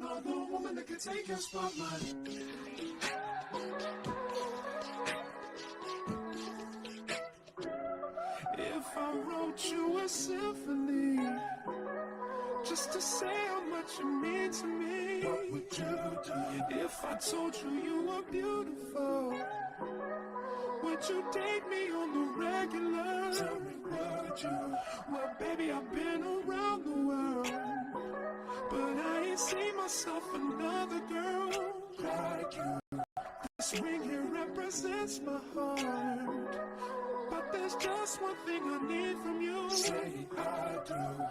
another woman that could take your spotlight. If I wrote you a symphony, just to say how much you mean to me, what would you do? If I told you you were beautiful, would you date me on the regular? Tell me, would you? Well, baby, I've been around the world, but I ain't seen myself another girl like you. This ring here represents my heart, but there's just one thing I need from you. Say I do.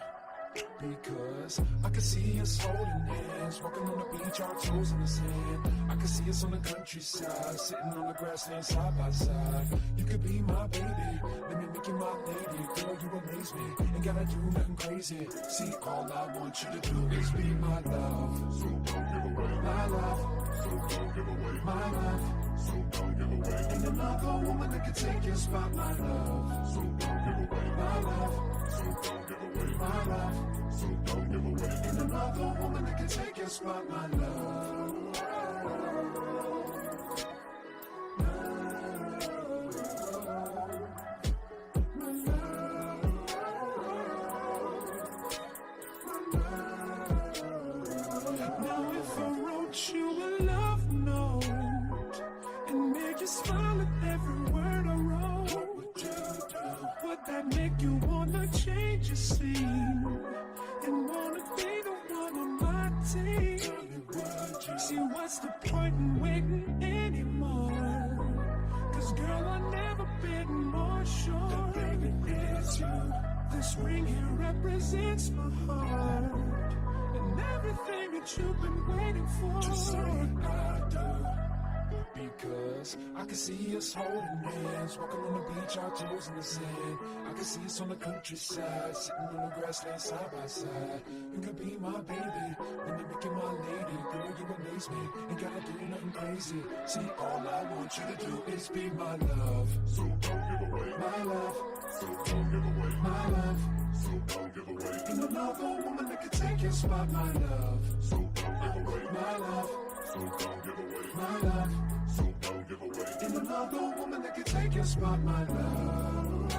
Because I can see us holding hands, walking on the beach, our toes in the sand. I can see us on the countryside, sitting on the grassland side by side. You could be my baby, let me make you my lady. Girl, you amaze me, ain't gotta do nothing crazy. See, all I want you to do is be my love. So don't give away my love. So don't give away my love. So don't give away. Ain't another woman that can take your spot, my love. So don't give away my love. So don't give away my love. So don't give away. Ain't another woman that can take your spot, my love. Now if I wrote you a love note and made you smile at every word I wrote, what would you do? Would that make you wanna change your scene and wanna be the one on my team? Tell me, would you? See, what's the point in waiting anymore? Cause girl, I've never been more sure that baby it's you. This ring here represents my heart and everything that you've been waiting for. Just say I do. Because I can see us holding hands, walking on the beach, our toes in the sand. I can see us on the countryside, sitting on the grassland side by side. You could be my baby, let me make you my lady. Girl, you amaze me, ain't gotta do nothing crazy. See, all I want you to do is be my love. So don't give away my love. So don't give away my love. So don't give away. Ain't another woman that can take your spot, my love. So don't give away my love. So don't give away my love. So don't give away. Ain't another woman that can take your spot, my love.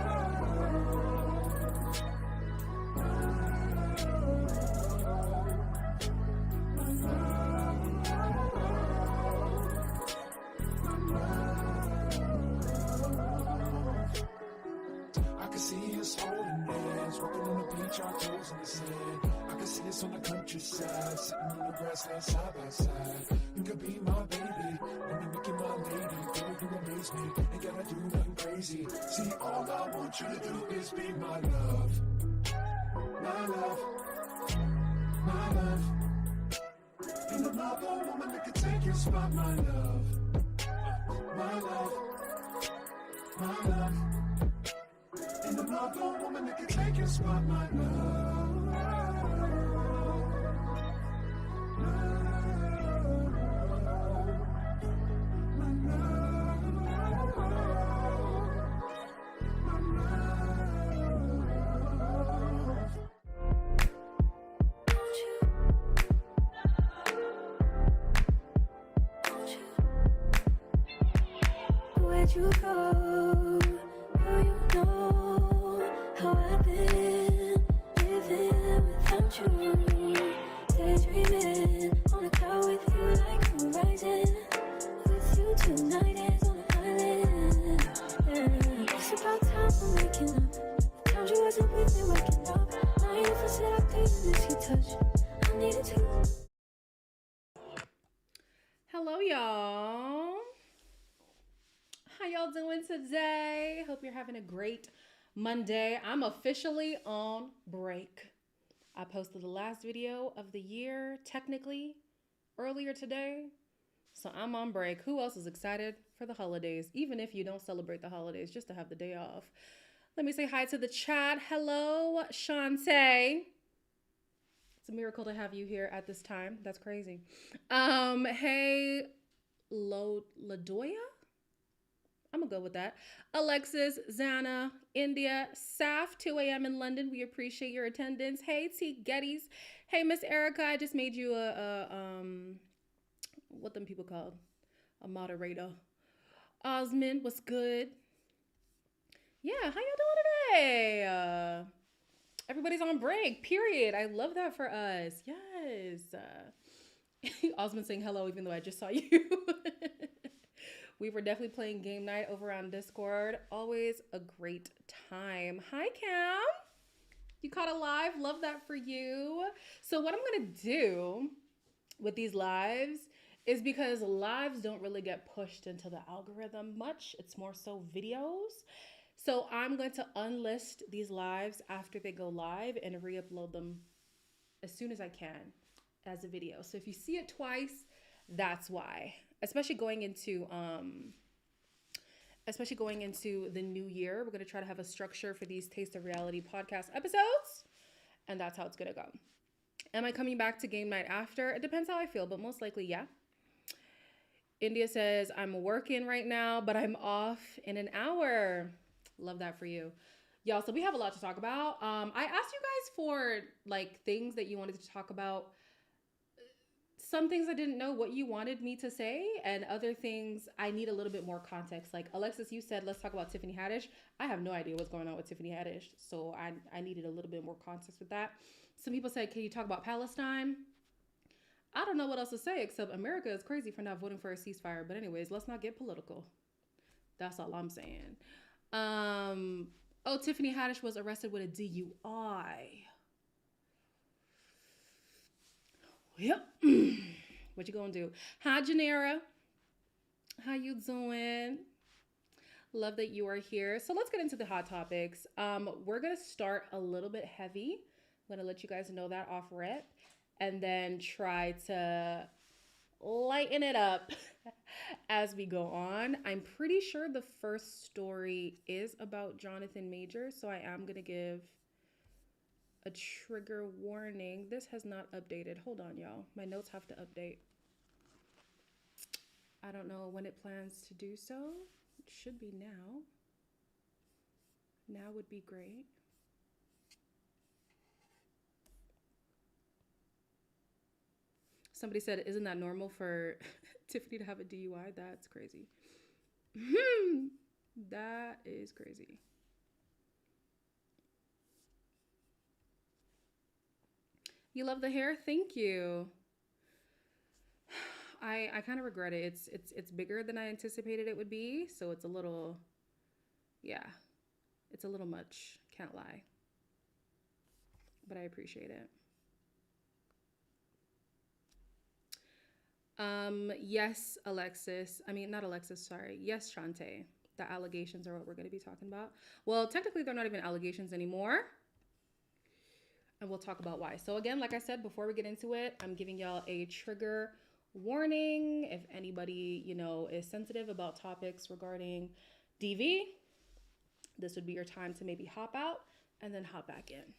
I can see us holding hands, walking on the beach, our toes in the sand. I can see us on the countryside, sitting on the grassland side by side. You could be my baby, let me make you my lady. Girl, you amaze me, ain't gotta do nothing crazy. See, all I want you to do is be my love. My love. My love. Ain't another woman that can take your spot, my love. My love. My love. Ain't another woman that can take your spot, my love. Where'd you go? Oh, you know how I've been living without you. Daydreaming on a cloud with you like a horizon. With you tonight is on an island. Yeah. It's about time I'm waking up. The times you wasn't with me waking up. Now you feel seductive in this you touch. I needed to. Hello, y'all. How y'all doing today? Hope you're having a great Monday. I'm officially on break. I posted the last video of the year, technically, earlier today. So I'm on break. Who else is excited for the holidays? Even if you don't celebrate the holidays, just to have the day off. Let me say hi to the chat. Hello, Shantae. It's a miracle to have you here at this time. That's crazy. Hey, Ladoya? I'm gonna go with that. Alexis, Zana, India, Saf, 2 a.m. in London. We appreciate your attendance. Hey, T. Gettys. Hey, Miss Erica. I just made you what them people called? A moderator. Osmond, what's good? Yeah, how y'all doing today? Everybody's on break, period. I love that for us. Yes. Osmond saying hello, even though I just saw you. We were definitely playing game night over on Discord. Always a great time. Hi, Cam. You caught a live. Love that for you. So what I'm going to do with these lives is because lives don't really get pushed into the algorithm much. It's more so videos. So I'm going to unlist these lives after they go live and re-upload them as soon as I can as a video. So if you see it twice, that's why. Especially going into the new year, we're going to try to have a structure for these Taste of Reality podcast episodes, and that's how it's going to go. Am I coming back to game night after? It depends how I feel, but most likely, yeah. India says, I'm working right now, but I'm off in an hour. Love that for you. Y'all, so we have a lot to talk about. I asked you guys for like things that you wanted to talk about. Some things I didn't know what you wanted me to say, and other things I need a little bit more context. Like Alexis, you said, let's talk about Tiffany Haddish. I have no idea what's going on with Tiffany Haddish, so I needed a little bit more context with that. Some people said, can you talk about Palestine? I don't know what else to say except America is crazy for not voting for a ceasefire. But anyways, let's not get political. That's all I'm saying. Oh, Tiffany Haddish was arrested with a DUI. Yep. What you gonna do? Hi, Janera. How you doing? Love that you are here. So let's get into the hot topics. We're gonna start a little bit heavy. I'm gonna let you guys know that off rip, and then try to lighten it up as we go on. I'm pretty sure the first story is about Jonathan Majors, so I am gonna give a trigger warning. This has not updated. Hold on, y'all. My notes have to update. I don't know when it plans to do so. It should be now. Now would be great. Somebody said, isn't that normal for Tiffany to have a DUI? That's crazy. That is crazy. You love the hair? Thank you. I kind of regret it. It's bigger than I anticipated it would be, so it's a little, yeah, it's a little much. Can't lie. But I appreciate it. Yes, Alexis. I mean, not Alexis, sorry. Yes, Shantae. The allegations are what we're going to be talking about. Well, technically, they're not even allegations anymore. And we'll talk about why. So again, like I said, before we get into it, I'm giving y'all a trigger warning. If anybody, is sensitive about topics regarding DV, this would be your time to maybe hop out and then hop back in.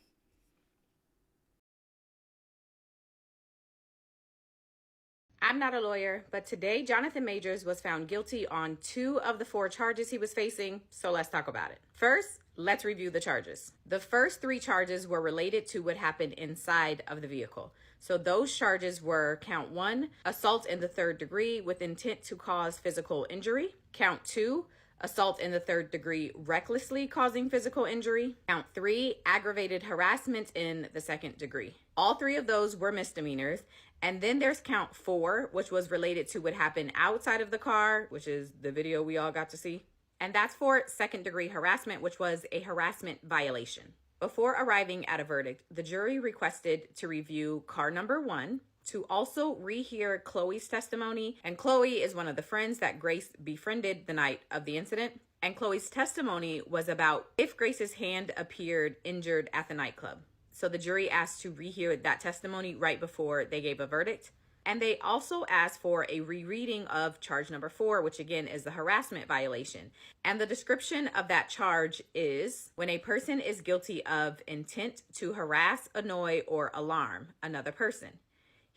I'm not a lawyer, but today Jonathan Majors was found guilty on 2 of the 4 charges he was facing, so let's talk about it. First, let's review the charges. The first 3 charges were related to what happened inside of the vehicle. So those charges were count 1, assault in the 3rd degree with intent to cause physical injury. Count 2, assault in the 3rd degree recklessly causing physical injury. Count 3, aggravated harassment in the 2nd degree. All 3 of those were misdemeanors. And then there's count 4, which was related to what happened outside of the car, which is the video we all got to see. And that's for 2nd degree harassment, which was a harassment violation. Before arriving at a verdict, the jury requested to review car number 1, to also rehear Chloe's testimony. And Chloe is one of the friends that Grace befriended the night of the incident. And Chloe's testimony was about if Grace's hand appeared injured at the nightclub. So the jury asked to rehear that testimony right before they gave a verdict. And they also asked for a rereading of charge number 4, which again is the harassment violation. And the description of that charge is when a person is guilty of intent to harass, annoy, or alarm another person.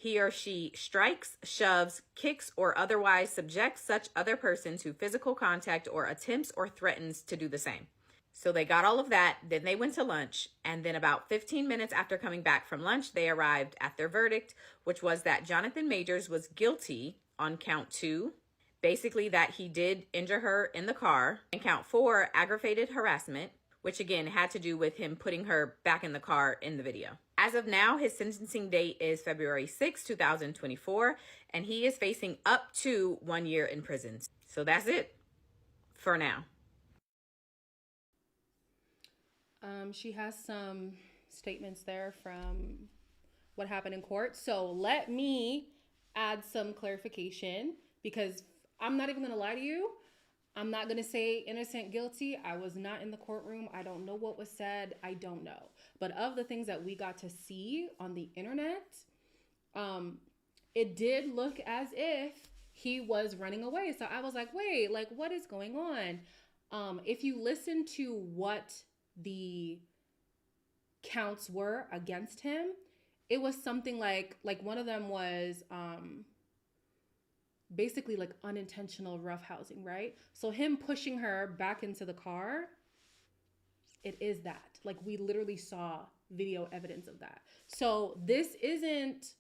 he or she strikes, shoves, kicks, or otherwise subjects such other person to physical contact or attempts or threatens to do the same. So they got all of that. Then they went to lunch. And then about 15 minutes after coming back from lunch, they arrived at their verdict, which was that Jonathan Majors was guilty on count 2. Basically that he did injure her in the car. And count 4, aggravated harassment, which again had to do with him putting her back in the car in the video. As of now, his sentencing date is February 6, 2024, and he is facing up to 1 year in prison. So that's it for now. She has some statements there from what happened in court. So let me add some clarification, because I'm not even going to lie to you. I'm not going to say innocent, guilty. I was not in the courtroom. I don't know what was said. I don't know. But of the things that we got to see on the internet, it did look as if he was running away. So I was like, wait, like, what is going on? If you listen to what the counts were against him, it was something like one of them was basically like unintentional roughhousing, right? So him pushing her back into the car, it is that. Like, we literally saw video evidence of that. So this isn't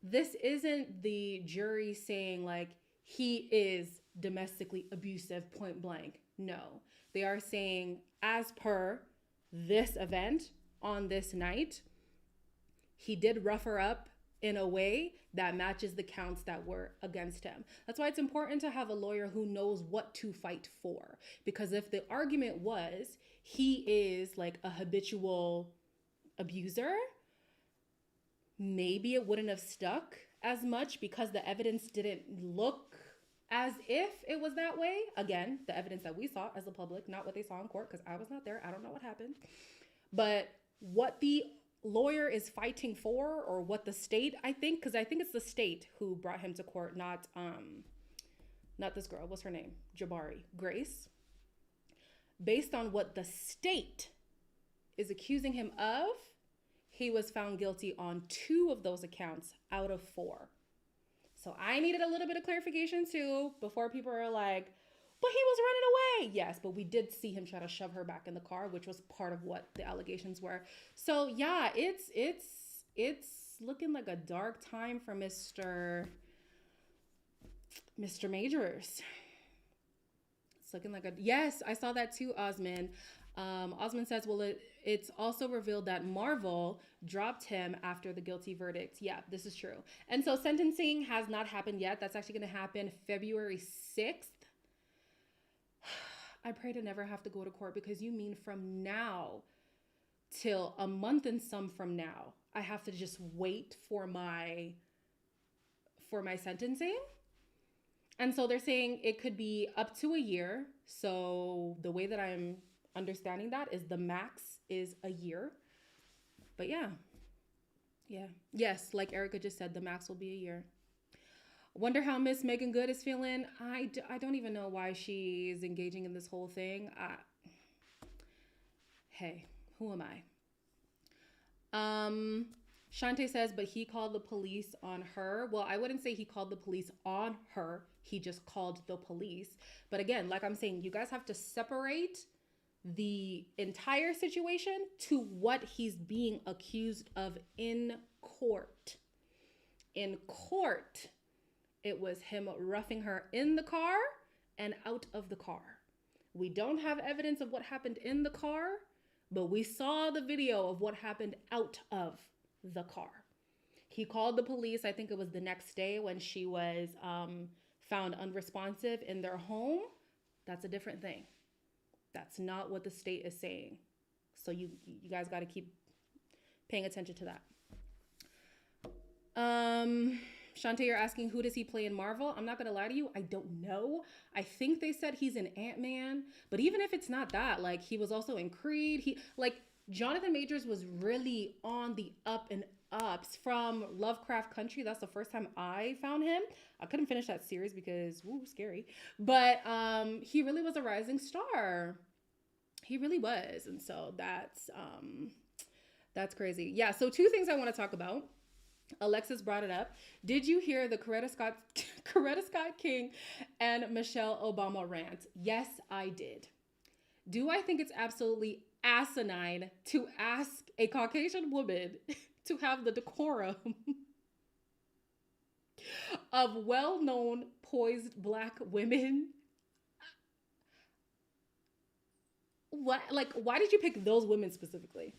the jury saying like he is domestically abusive point blank. No, they are saying, as per this event on this night, he did rough her up in a way that matches the counts that were against him. That's why it's important to have a lawyer who knows what to fight for. Because if the argument was he is like a habitual abuser, maybe it wouldn't have stuck as much because the evidence didn't look as if it was that way. Again, the evidence that we saw as the public, not what they saw in court, because I was not there. I don't know what happened. But what the lawyer is fighting for, or what the state, I think, because I think it's the state who brought him to court, not this girl. What's her name? Grace. Based on what the state is accusing him of, he was found guilty on 2 of those accounts out of 4. So I needed a little bit of clarification too before people are like, but he was running away. Yes, but we did see him try to shove her back in the car, which was part of what the allegations were. So yeah, it's looking like a dark time for Mr. Majors. It's looking like yes, I saw that too, Osman. Osman says, well, it's also revealed that Marvel dropped him after the guilty verdict. Yeah, this is true. And so sentencing has not happened yet. That's actually going to happen February 6th. I pray to never have to go to court, because you mean from now till a month and some from now, I have to just wait for my sentencing. And so they're saying it could be up to a year. So the way that I'm understanding that is the max is a year. But yeah. Yes, like Erica just said, the max will be a year. Wonder how Miss Megan Good is feeling. I don't even know why she's engaging in this whole thing. Hey, who am I? Shantae says, but he called the police on her. Well, I wouldn't say he called the police on her. He just called the police. But again, like I'm saying, you guys have to separate the entire situation to what he's being accused of in court. In court, it was him roughing her in the car and out of the car. We don't have evidence of what happened in the car, but we saw the video of what happened out of the car. He called the police, I think it was the next day, when she was found unresponsive in their home. That's a different thing. That's not what the state is saying. So you guys got to keep paying attention to that. Shantae, you're asking, who does he play in Marvel? I'm not going to lie to you. I don't know. I think they said he's in Ant-Man. But even if it's not that, like, he was also in Creed. Jonathan Majors was really on the up and ups from Lovecraft Country. That's the first time I found him. I couldn't finish that series because, scary. But he really was a rising star. He really was. And so that's crazy. Yeah, so 2 things I want to talk about. Alexis brought it up. Did you hear the Coretta Scott, Coretta Scott King and Michelle Obama rant? Yes, I did. Do I think it's absolutely asinine to ask a Caucasian woman to have the decorum of well-known poised Black women? What, like, why did you pick those women specifically?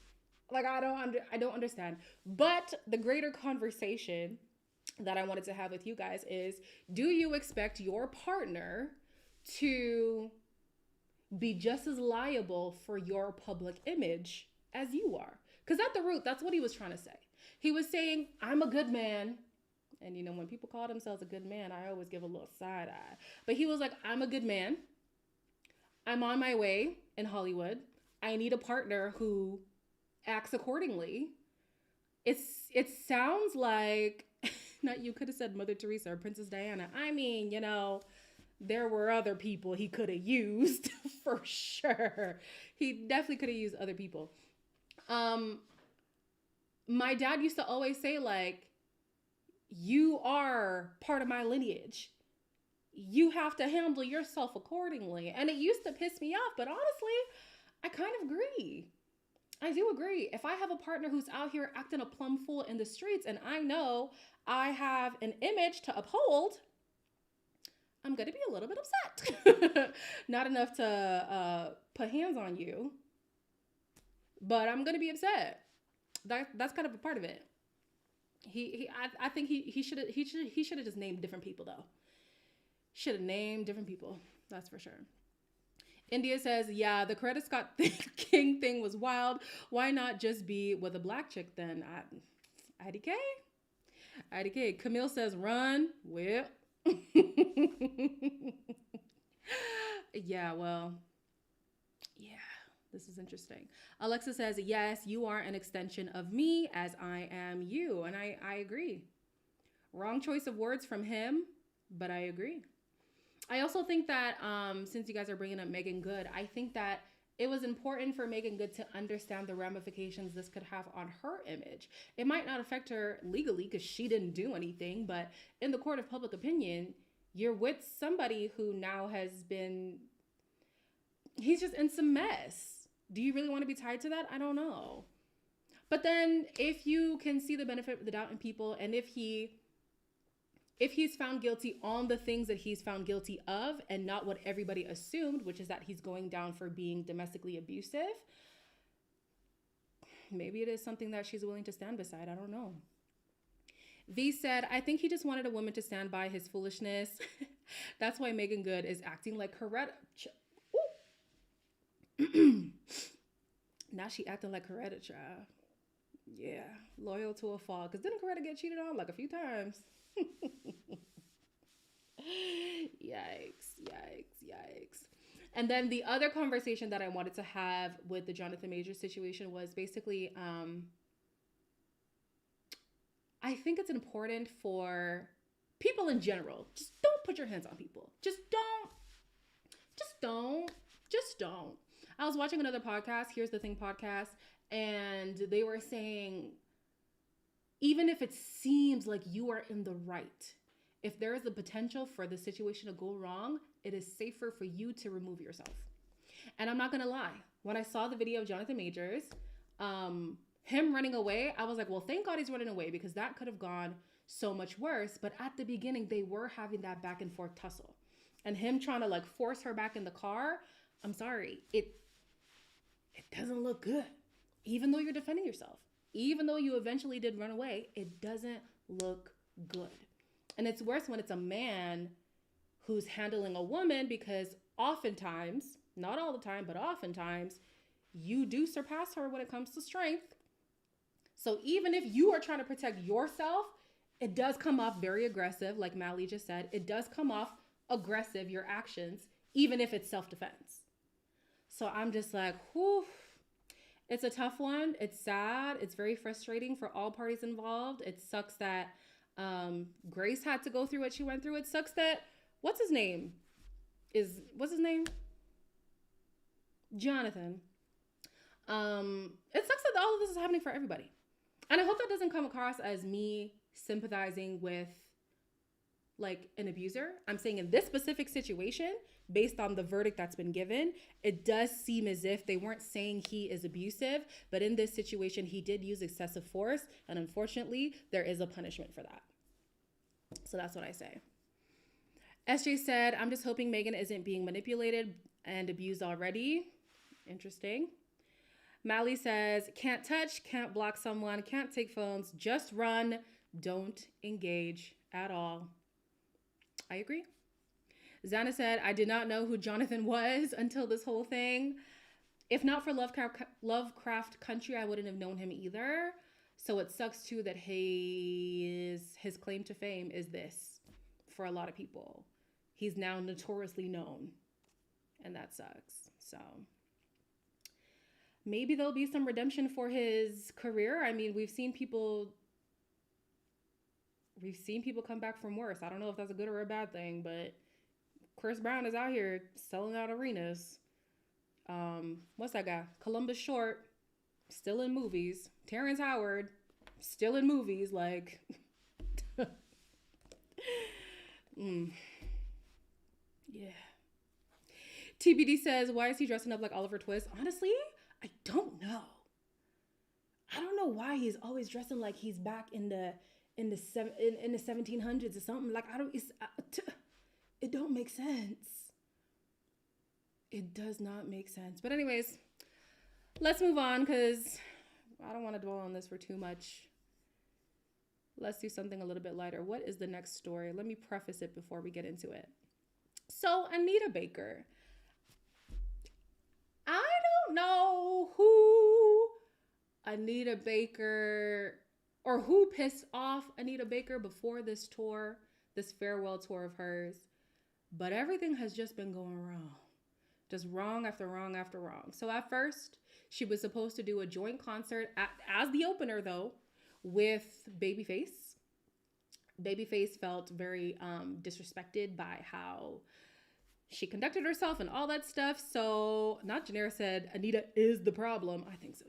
Like, I don't understand. But the greater conversation that I wanted to have with you guys is, do you expect your partner to be just as liable for your public image as you are? Because at the root, that's what he was trying to say. He was saying, I'm a good man. And, you know, when people call themselves a good man, I always give a little side eye. But he was like, I'm a good man. I'm on my way in Hollywood. I need a partner who acts accordingly. It sounds like, not, you could have said Mother Teresa or Princess Diana. I mean, you know, there were other people he could have used for sure. He definitely could have used other people. My dad used to always say, like, you are part of my lineage. You have to handle yourself accordingly. And it used to piss me off, but honestly, I kind of agree. I do agree. If I have a partner who's out here acting a plum fool in the streets and I know I have an image to uphold, I'm going to be a little bit upset. Not enough to put hands on you, but I'm going to be upset. That's kind of a part of it. I think he should have just named different people though. Should have named different people. That's for sure. India says, yeah, the Coretta Scott King thing was wild. Why not just be with a Black chick then? IDK. Camille says, run. Well. Yeah, well. Yeah, this is interesting. Alexa says, yes, you are an extension of me as I am you. And I agree. Wrong choice of words from him, but I agree. I also think that since you guys are bringing up Megan Good, I think that it was important for Megan Good to understand the ramifications this could have on her image. It might not affect her legally because she didn't do anything, but in the court of public opinion, you're with somebody who now he's just in some mess. Do you really want to be tied to that? I don't know. But then if you can see the benefit of the doubt in people, and if he's found guilty on the things that he's found guilty of and not what everybody assumed, which is that he's going down for being domestically abusive, maybe it is something that she's willing to stand beside. I don't know. V said, I think he just wanted a woman to stand by his foolishness. That's why Megan Good is acting like Coretta. Now she acting like Coretta, child. Yeah, loyal to a fault. Because didn't Coretta get cheated on like a few times? Yikes. And then the other conversation that I wanted to have with the Jonathan Majors situation was basically, I think it's important for people in general, just don't put your hands on people. Just don't. I was watching another podcast, Here's the Thing podcast, and they were saying, even if it seems like you are in the right, if there is the potential for the situation to go wrong, it is safer for you to remove yourself. And I'm not going to lie. When I saw the video of Jonathan Majors, him running away, I was like, well, thank God he's running away because that could have gone so much worse. But at the beginning, they were having that back and forth tussle. And him trying to like force her back in the car, I'm sorry, it doesn't look good. Even though you're defending yourself. Even though you eventually did run away, it doesn't look good. And it's worse when it's a man who's handling a woman because oftentimes, not all the time, but oftentimes, you do surpass her when it comes to strength. So even if you are trying to protect yourself, it does come off very aggressive, like Mally just said. It does come off aggressive, your actions, even if it's self-defense. So I'm just like, whew. It's a tough one. It's sad. It's very frustrating for all parties involved. It sucks that Grace had to go through what she went through. It sucks that, what's his name? Jonathan. It sucks that all of this is happening for everybody. And I hope that doesn't come across as me sympathizing with like an abuser. I'm saying in this specific situation, based on the verdict that's been given, it does seem as if they weren't saying he is abusive, but in this situation, he did use excessive force. And unfortunately, there is a punishment for that. So that's what I say. SJ said, I'm just hoping Megan isn't being manipulated and abused already. Interesting. Mally says, can't touch, can't block someone, can't take phones, just run, don't engage at all. I agree. Zana said, I did not know who Jonathan was until this whole thing. If not for Lovecraft Country, I wouldn't have known him either. So it sucks too that his claim to fame is this for a lot of people. He's now notoriously known, and that sucks. So maybe there'll be some redemption for his career. I mean, we've seen people come back from worse. I don't know if that's a good or a bad thing, but Chris Brown is out here selling out arenas. What's that guy? Columbus Short, still in movies. Terrence Howard, still in movies. Like, yeah. TBD says, why is he dressing up like Oliver Twist? Honestly, I don't know. I don't know why he's always dressing like he's back in the 1700s or something. Like, it don't make sense. It does not make sense. But anyways, let's move on because I don't want to dwell on this for too much. Let's do something a little bit lighter. What is the next story? Let me preface it before we get into it. So, Anita Baker. I don't know who Anita Baker or who pissed off Anita Baker before this tour, this farewell tour of hers, but everything has just been going wrong. Just wrong after wrong after wrong. So at first, she was supposed to do a joint concert as the opener, though, with Babyface. Babyface felt very disrespected by how she conducted herself and all that stuff. So, not Janera said, Anita is the problem. I think so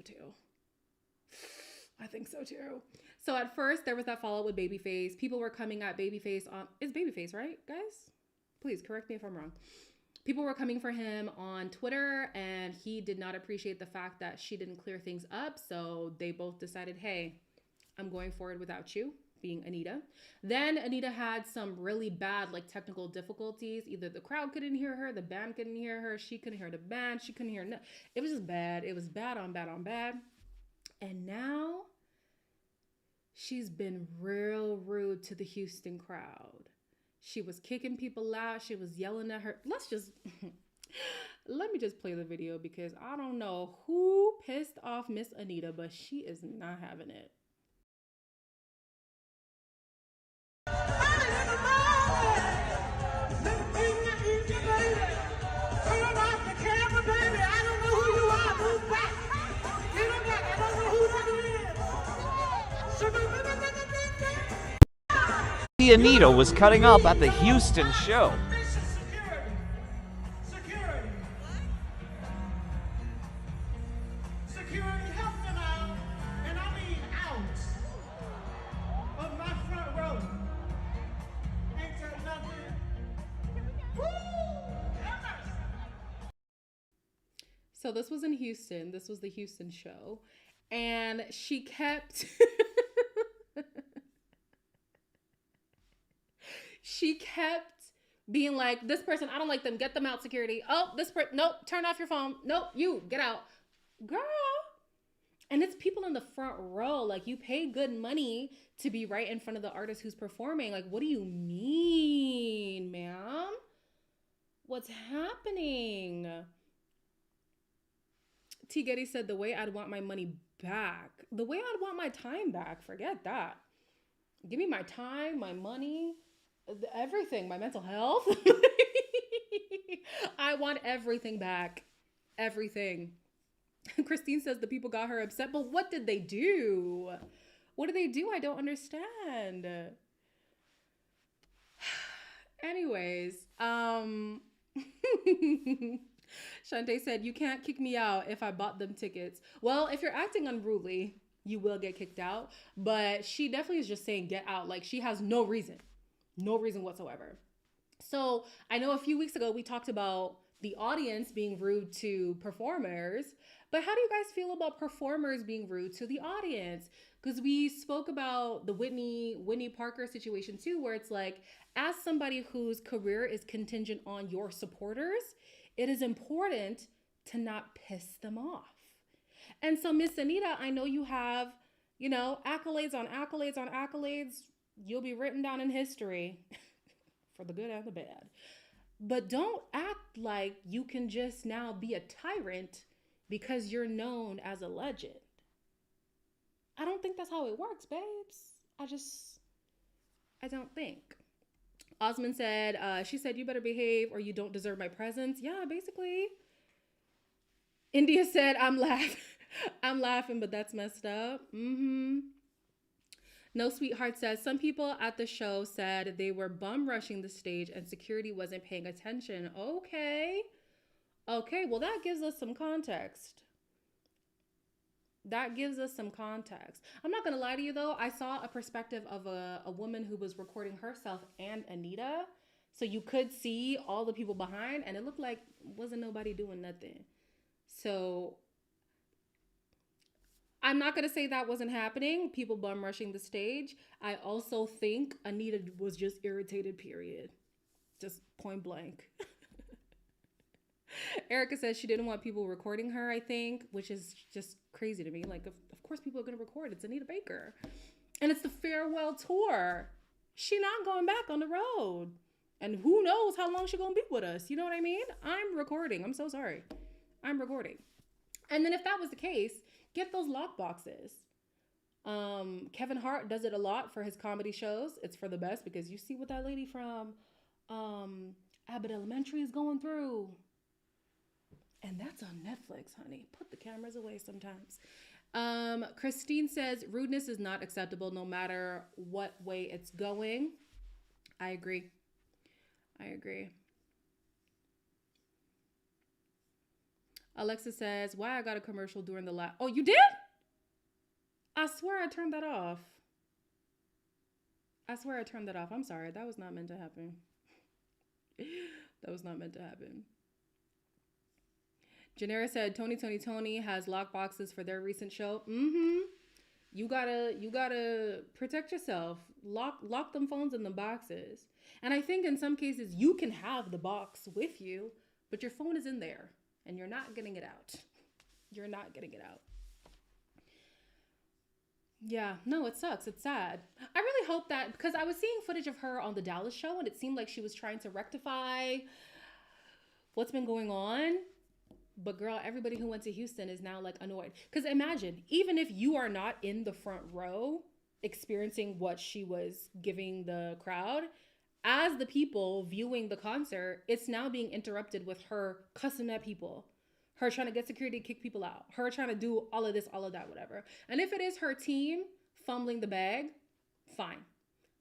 too. So at first, there was that follow-up with Babyface. People were coming at Babyface on... It's Babyface, right, guys? Please, correct me if I'm wrong. People were coming for him on Twitter, and he did not appreciate the fact that she didn't clear things up. So they both decided, hey, I'm going forward without you, being Anita. Then Anita had some really bad, like, technical difficulties. Either the crowd couldn't hear her, the band couldn't hear her, she couldn't hear the band, she couldn't hear... No, it was just bad. It was bad on bad on bad. And now she's been real rude to the Houston crowd. She was kicking people out. She was yelling at her. Let me just play the video because I don't know who pissed off Miss Anita, but she is not having it. Anita was cutting up at the Houston show. Security, help them out, and I mean out of my front row. Ain't that nothing? Woo! So this was in Houston. This was the Houston show. And she kept... She kept being like, this person, I don't like them. Get them out, security. Oh, this person, nope, turn off your phone. Nope, you, get out. Girl. And it's people in the front row. Like, you pay good money to be right in front of the artist who's performing. Like, what do you mean, ma'am? What's happening? T. Getty said, the way I'd want my money back. The way I'd want my time back. Forget that. Give me my time, my money. Everything, my mental health. I want everything back. Everything. Christine says the people got her upset, but what did they do? What did they do? I don't understand. Anyways, Shantae said, you can't kick me out if I bought them tickets. Well, if you're acting unruly, you will get kicked out. But she definitely is just saying get out. Like, she has no reason whatsoever. So I know a few weeks ago we talked about the audience being rude to performers, but how do you guys feel about performers being rude to the audience? Because we spoke about the Whitney Parker situation too, where it's like, as somebody whose career is contingent on your supporters, it is important to not piss them off. And so, Miss Anita, I know you have, accolades on accolades on accolades. You'll be written down in history for the good and the bad. But don't act like you can just now be a tyrant because you're known as a legend. I don't think that's how it works, babes. I don't think. Osmond said, she said, you better behave or you don't deserve my presence. Yeah, basically. India said, I'm laughing, but that's messed up. No Sweetheart says, some people at the show said they were bum rushing the stage and security wasn't paying attention. Okay, well, that gives us some context. I'm not gonna lie to you though. I saw a perspective of a woman who was recording herself and Anita. So you could see all the people behind and it looked like wasn't nobody doing nothing. So I'm not gonna say that wasn't happening. People bum rushing the stage. I also think Anita was just irritated, period. Just point blank. Erica says she didn't want people recording her, I think, which is just crazy to me. Like, of course people are going to record. It's Anita Baker. And it's the farewell tour. She not going back on the road. And who knows how long she going to be with us. You know what I mean? I'm recording. I'm so sorry. I'm recording. And then if that was the case, get those lock boxes. Kevin Hart does it a lot for his comedy shows. It's for the best because you see what that lady from Abbott Elementary is going through. And that's on Netflix, honey. Put the cameras away sometimes. Christine says, rudeness is not acceptable no matter what way it's going. I agree. Alexa says, why I got a commercial during the last... Oh, you did? I swear I turned that off. I'm sorry. That was not meant to happen. Janera said, Tony has lock boxes for their recent show. You gotta protect yourself. Lock them phones in the boxes. And I think in some cases you can have the box with you, but your phone is in there and you're not getting it out. Yeah, no, it sucks. It's sad. I really hope that, because I was seeing footage of her on the Dallas show and it seemed like she was trying to rectify what's been going on. But girl, everybody who went to Houston is now like annoyed. Because imagine, even if you are not in the front row experiencing what she was giving the crowd, as the people viewing the concert, it's now being interrupted with her cussing at people. Her trying to get security to kick people out. Her trying to do all of this, all of that, whatever. And if it is her team fumbling the bag, fine.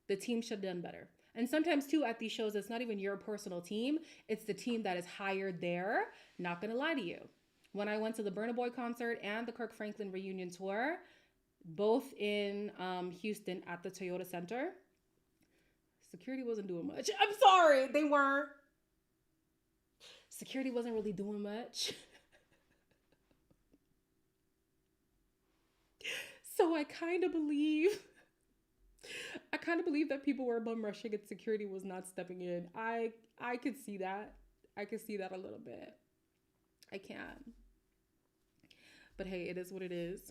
The team should have done better. And sometimes too at these shows, it's not even your personal team. It's the team that is hired there. Not gonna lie to you. When I went to the Burna Boy concert and the Kirk Franklin reunion tour, both in Houston at the Toyota Center, security wasn't doing much. I'm sorry, they weren't. Security wasn't really doing much. So I kind of believe that people were bum rushing and security was not stepping in. I could see that. I could see that a little bit. I can. But hey, it is what it is.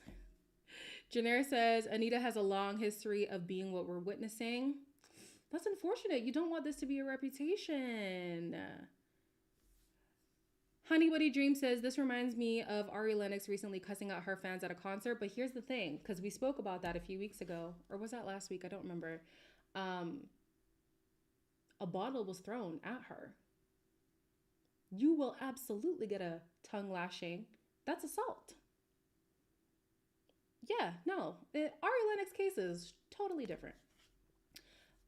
Janera says, Anita has a long history of being what we're witnessing. That's unfortunate. You don't want this to be a reputation. Honey Buddy Dream says, this reminds me of Ari Lennox recently cussing out her fans at a concert. But here's the thing, because we spoke about that a few weeks ago. Or was that last week? I don't remember. A bottle was thrown at her. You will absolutely get a tongue lashing. That's assault. Yeah, no. The Ari Lennox case is totally different.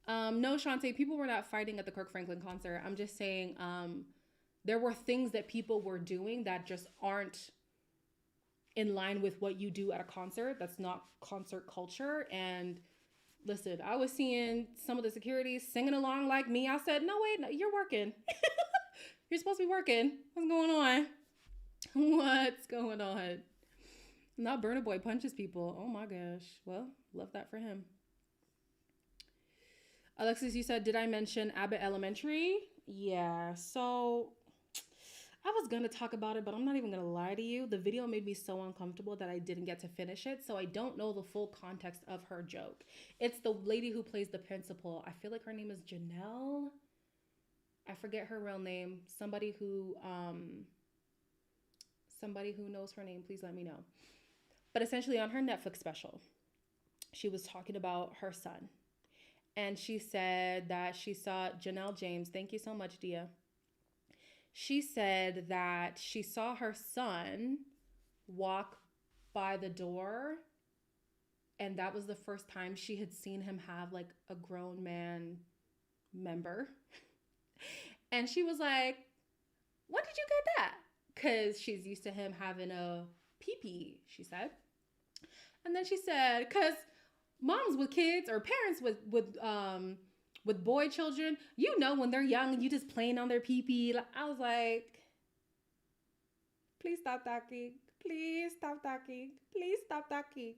No, Shantae, people were not fighting at the Kirk Franklin concert. I'm just saying there were things that people were doing that just aren't in line with what you do at a concert. That's not concert culture. And listen, I was seeing some of the security singing along like me. I said, no, wait, no, you're working. You're supposed to be working. What's going on? What's going on? Not Burna Boy punches people. Oh my gosh. Well, love that for him. Alexis, you said, did I mention Abbott Elementary? Yeah, so I was gonna talk about it, but I'm not even gonna lie to you. The video made me so uncomfortable that I didn't get to finish it, so I don't know the full context of her joke. It's the lady who plays the principal. I feel like her name is Janelle. I forget her real name. Somebody who knows her name, please let me know. But essentially on her Netflix special, she was talking about her son. And she said that she saw Janelle James. Thank you so much, Dia. She said that she saw her son walk by the door, and that was the first time she had seen him have like a grown man member. And she was like, when did you get that? Because she's used to him having a pee-pee, she said. And then she said, because moms with kids or parents with boy children, you know, when they're young and you just playing on their pee-pee. I was like, please stop talking. Please stop talking. Please stop talking.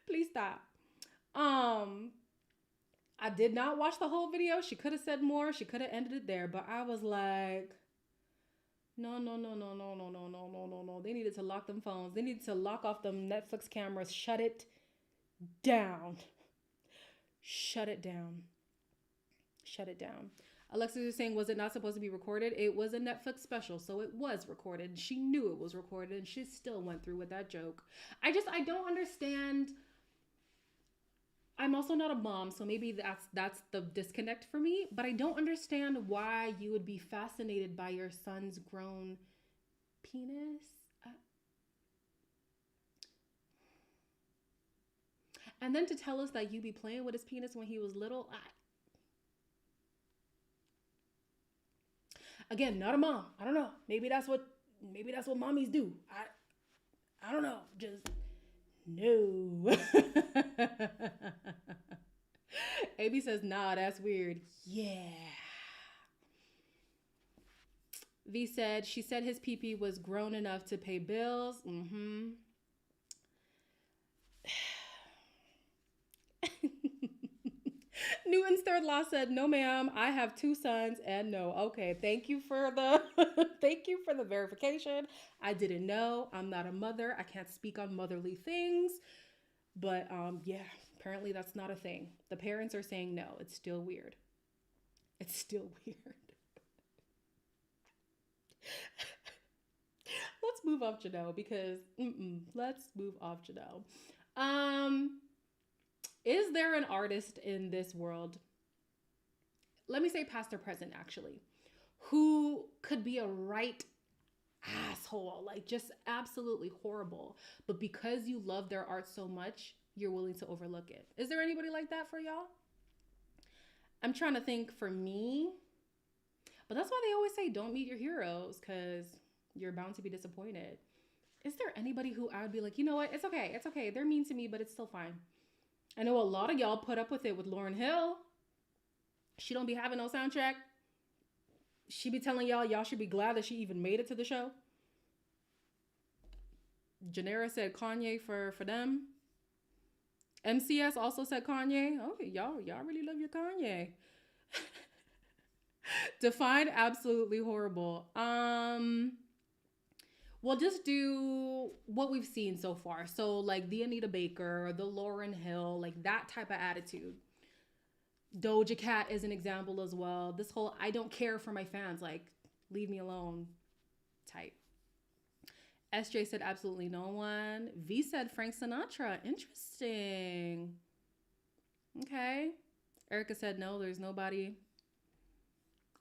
Please stop. I did not watch the whole video. She could have said more. She could have ended it there. But I was like, no. They needed to lock them phones. They needed to lock off them Netflix cameras. Shut it down. Shut it down. Shut it down. Alexis is saying, was it not supposed to be recorded? It was a Netflix special, so it was recorded. She knew it was recorded, and she still went through with that joke. I don't understand. I'm also not a mom, so maybe that's the disconnect for me, but I don't understand why you would be fascinated by your son's grown penis. And then to tell us that you be playing with his penis when he was little. Again, not a mom. I don't know. Maybe that's what mommies do. I don't know. Just no. AB says, nah, that's weird. Yeah. V said, she said his pee-pee was grown enough to pay bills. Mm-hmm. Newton's third law said, no, ma'am, I have 2 sons and no. Okay, thank you for the thank you for the verification. I didn't know. I'm not a mother. I can't speak on motherly things. But yeah, apparently that's not a thing. The parents are saying no. It's still weird. It's still weird. Let's move off Janelle because let's move off Janelle. Is there an artist in this world, let me say past or present actually, who could be a right asshole, like just absolutely horrible, but because you love their art so much, you're willing to overlook it? Is there anybody like that for y'all? I'm trying to think for me, but that's why they always say don't meet your heroes because you're bound to be disappointed. Is there anybody who I would be like, you know what? It's okay. They're mean to me, but it's still fine. I know a lot of y'all put up with it with Lauryn Hill. She don't be having no soundtrack. She be telling y'all should be glad that she even made it to the show. Janera said Kanye for them. MCS also said Kanye. Okay, y'all really love your Kanye. Defined absolutely horrible. We'll just do what we've seen so far. So like the Anita Baker, the Lauryn Hill, like that type of attitude. Doja Cat is an example as well. This whole I don't care for my fans, like leave me alone type. SJ said absolutely no one. V said Frank Sinatra. Interesting. Okay. Erica said no, there's nobody.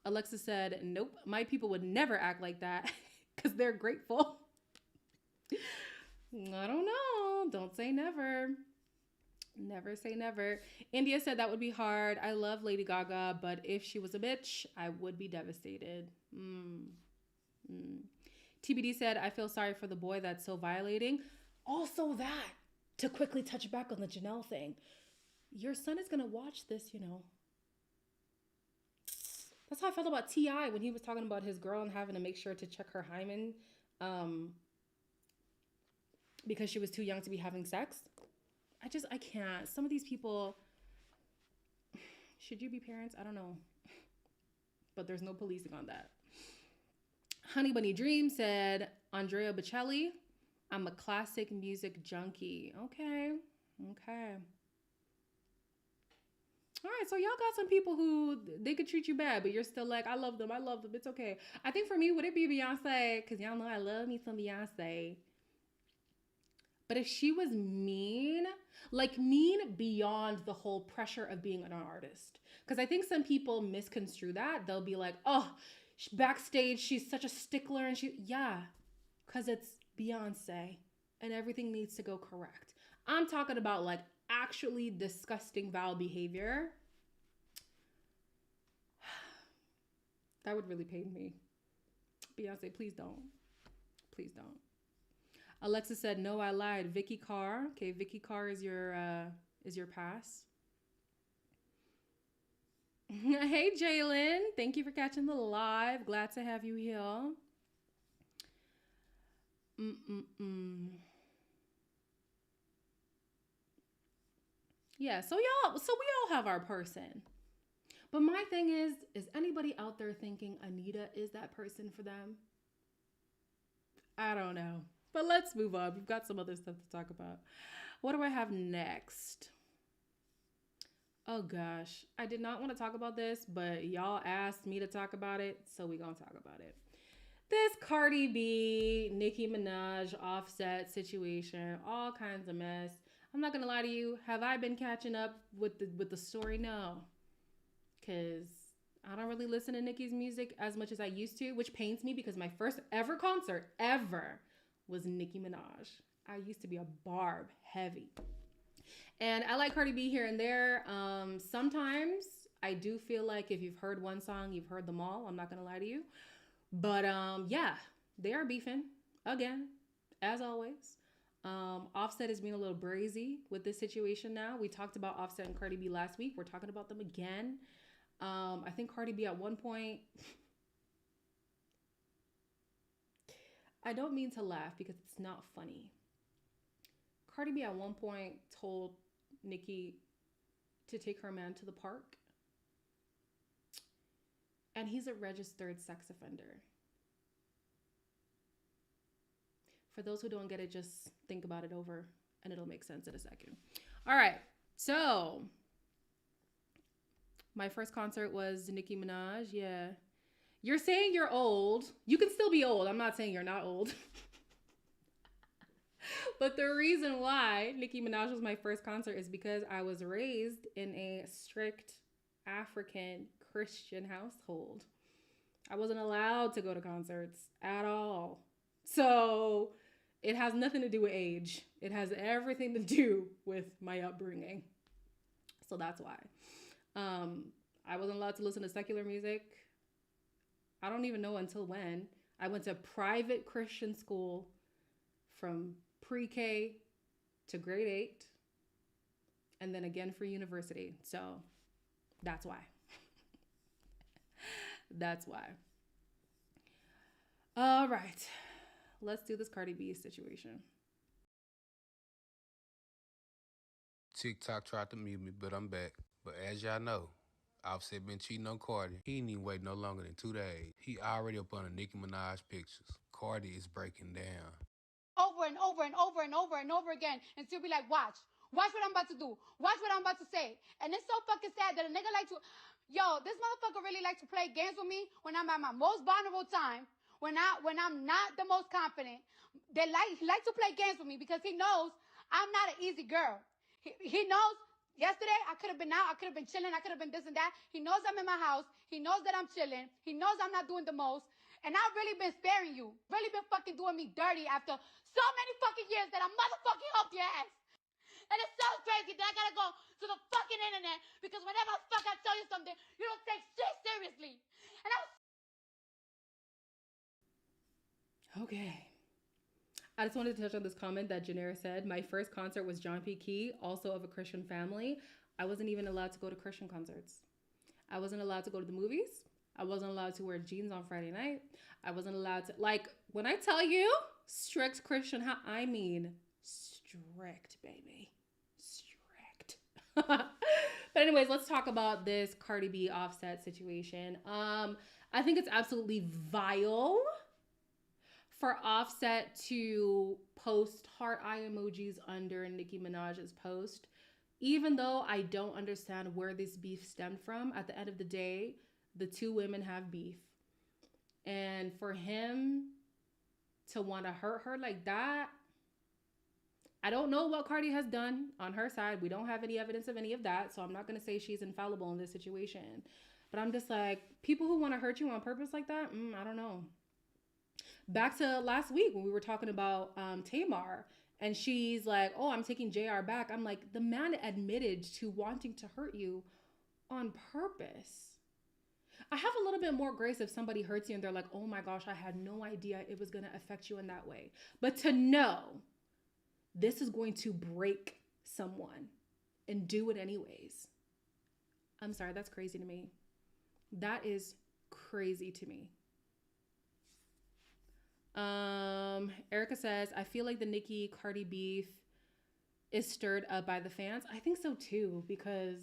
Alexa said nope, my people would never act like that. Because they're grateful. I don't know. Don't say never. Never say never. India said that would be hard. I love Lady Gaga, but if she was a bitch, I would be devastated. TBD said, I feel sorry for the boy that's so violating. Also that, to quickly touch back on the Janelle thing. Your son is going to watch this, you know. That's how I felt about T.I. when he was talking about his girl and having to make sure to check her hymen because she was too young to be having sex. I can't. Some of these people, should you be parents? I don't know. But there's no policing on that. Honey Bunny Dream said, Andrea Bocelli, I'm a classic music junkie. Okay. All right, so y'all got some people who they could treat you bad, but you're still like, I love them. It's okay. I think for me, would it be Beyonce? Because y'all know I love me some Beyonce. But if she was mean, like mean beyond the whole pressure of being an artist. Because I think some people misconstrue that. They'll be like, oh, backstage, she's such a stickler. And because it's Beyonce and everything needs to go correct. I'm talking about like actually disgusting foul behavior. That would really pain me. Beyonce, please don't. Please don't. Alexa said, no, I lied. Vicky Carr. Okay, Vicky Carr is your pass. Hey, Jalen. Thank you for catching the live. Glad to have you here. Yeah, so we all have our person. But my thing is anybody out there thinking Anita is that person for them? I don't know. But let's move on. We've got some other stuff to talk about. What do I have next? Oh gosh, I did not want to talk about this, but y'all asked me to talk about it, so we're gonna talk about it. This Cardi B, Nicki Minaj, Offset situation, all kinds of mess. I'm not gonna lie to you. Have I been catching up with the story? No, because I don't really listen to Nicki's music as much as I used to, which pains me because my first ever concert ever was Nicki Minaj. I used to be a Barb heavy. And I like Cardi B here and there. Sometimes I do feel like if you've heard one song, you've heard them all. I'm not going to lie to you. But yeah, they are beefing again, as always. Offset is being a little brazy with this situation now. We talked about Offset and Cardi B last week. We're talking about them again. I think Cardi B at one point... I don't mean to laugh because it's not funny. Cardi B at one point told Nicki to take her man to the park. And he's a registered sex offender. For those who don't get it, just think about it over and it'll make sense in a second. All right. So my first concert was Nicki Minaj. Yeah. You're saying you're old. You can still be old. I'm not saying you're not old. But the reason why Nicki Minaj was my first concert is because I was raised in a strict African Christian household. I wasn't allowed to go to concerts at all. So it has nothing to do with age. It has everything to do with my upbringing. So that's why. I wasn't allowed to listen to secular music. I don't even know until when. I went to private Christian school from pre-K to grade 8 and then again for university. So that's why. That's why. All right. Let's do this Cardi B situation. TikTok tried to mute me, but I'm back. But as y'all know, Offset been cheating on Cardi. He ain't even wait no longer than 2 days. He already up on the Nicki Minaj pictures. Cardi is breaking down. Over and over and over and over and over again, and she'll be like, watch what I'm about to do, watch what I'm about to say. And it's so fucking sad that a nigga like to, this motherfucker really like to play games with me when I'm at my most vulnerable time, when I'm not the most confident. He like to play games with me because he knows I'm not an easy girl. He knows. Yesterday, I could have been out. I could have been chilling. I could have been this and that. He knows I'm in my house. He knows that I'm chilling. He knows I'm not doing the most. And I've really been sparing you. Really been fucking doing me dirty after so many fucking years that I motherfucking helped your ass. And it's so crazy that I gotta go to the fucking internet because whenever the fuck I tell you something, you don't take shit seriously. And Okay. I just wanted to touch on this comment that Janera said. My first concert was John P. Key, also of a Christian family. I wasn't even allowed to go to Christian concerts. I wasn't allowed to go to the movies. I wasn't allowed to wear jeans on Friday night. I wasn't allowed to, like, when I tell you strict Christian, I mean strict, baby. Strict. But anyways, let's talk about this Cardi B Offset situation. I think it's absolutely vile for Offset to post heart eye emojis under Nicki Minaj's post. Even though I don't understand where this beef stemmed from, at the end of the day, the two women have beef. And for him to want to hurt her like that, I don't know what Cardi has done on her side. We don't have any evidence of any of that, so I'm not going to say she's infallible in this situation. But I'm just like, people who want to hurt you on purpose like that, I don't know. Back to last week when we were talking about Tamar, and she's like, oh, I'm taking JR back. I'm like, the man admitted to wanting to hurt you on purpose. I have a little bit more grace if somebody hurts you and they're like, oh my gosh, I had no idea it was going to affect you in that way. But to know this is going to break someone and do it anyways, I'm sorry, that's crazy to me. That is crazy to me. Erica says, I feel like the Nicki Cardi beef is stirred up by the fans. I think so too, because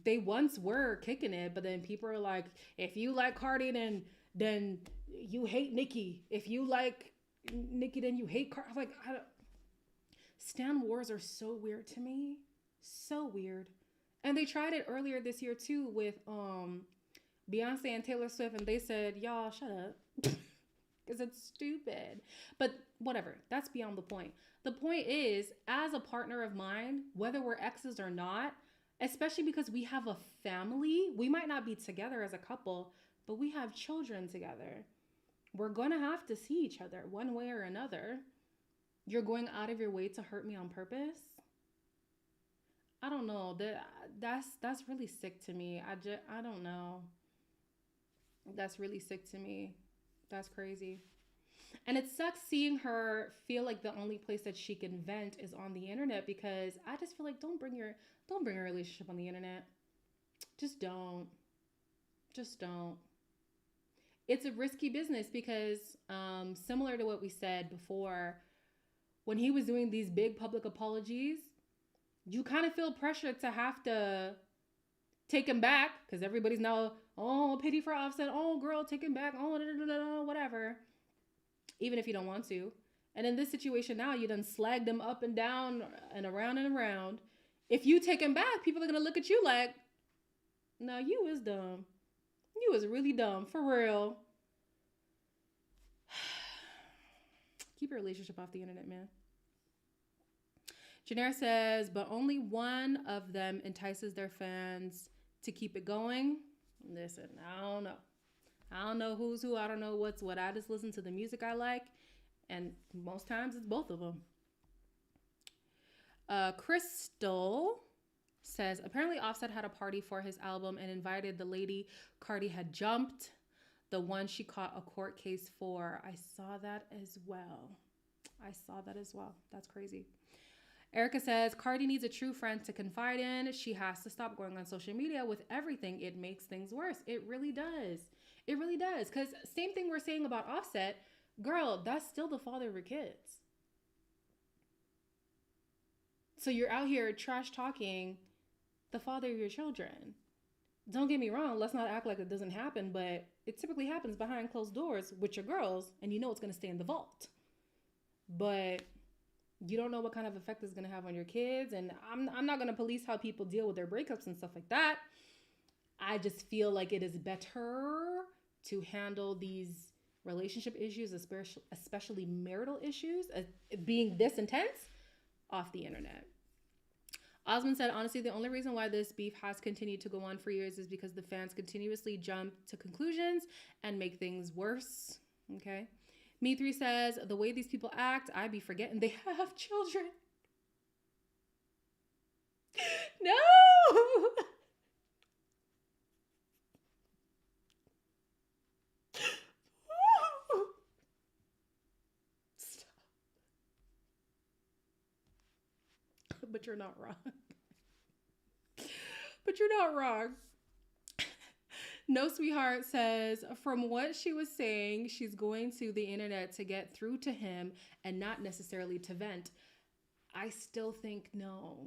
they once were kicking it, but then people are like, if you like Cardi, then you hate Nicki. If you like Nicki, then you hate Cardi. Like, stan wars are so weird to me. So weird. And they tried it earlier this year too with Beyonce and Taylor Swift, and they said, y'all shut up. Because it's stupid. But whatever, that's beyond the point. The point is, as a partner of mine, whether we're exes or not, especially because we have a family, we might not be together as a couple, but we have children together. We're going to have to see each other one way or another. You're going out of your way to hurt me on purpose? I don't know. That's really sick to me. I don't know. That's really sick to me. That's crazy. And it sucks seeing her feel like the only place that she can vent is on the internet, because I just feel like don't bring your relationship on the internet. Just don't. Just don't. It's a risky business because similar to what we said before, when he was doing these big public apologies, you kind of feel pressured to have to take him back because everybody's now, oh, pity for Offset. Oh, girl, take him back. Oh, whatever. Even if you don't want to. And in this situation now, you done slagged him up and down and around. If you take him back, people are going to look at you like, no, you was dumb. You was really dumb. For real. Keep your relationship off the internet, man. Janera says, but only one of them entices their fans to keep it going. Listen, I don't know. I don't know who's who. I don't know what's what. I just listen to the music I like. And most times it's both of them. Crystal says, apparently Offset had a party for his album and invited the lady Cardi had jumped, the one she caught a court case for. I saw that as well. That's crazy. Erica says, Cardi needs a true friend to confide in. She has to stop going on social media with everything. It makes things worse. It really does. It really does. Because same thing we're saying about Offset. Girl, that's still the father of your kids. So you're out here trash talking the father of your children. Don't get me wrong. Let's not act like it doesn't happen. But it typically happens behind closed doors with your girls. And you know it's going to stay in the vault. But you don't know what kind of effect it's going to have on your kids. And I'm not going to police how people deal with their breakups and stuff like that. I just feel like it is better to handle these relationship issues, especially marital issues, being this intense, off the internet. Osmond said, honestly, the only reason why this beef has continued to go on for years is because the fans continuously jump to conclusions and make things worse. Okay. Me3 says, the way these people act, I be forgetting they have children. No! but you're not wrong. But you're not wrong. No Sweetheart says, from what she was saying, she's going to the internet to get through to him and not necessarily to vent. I still think no.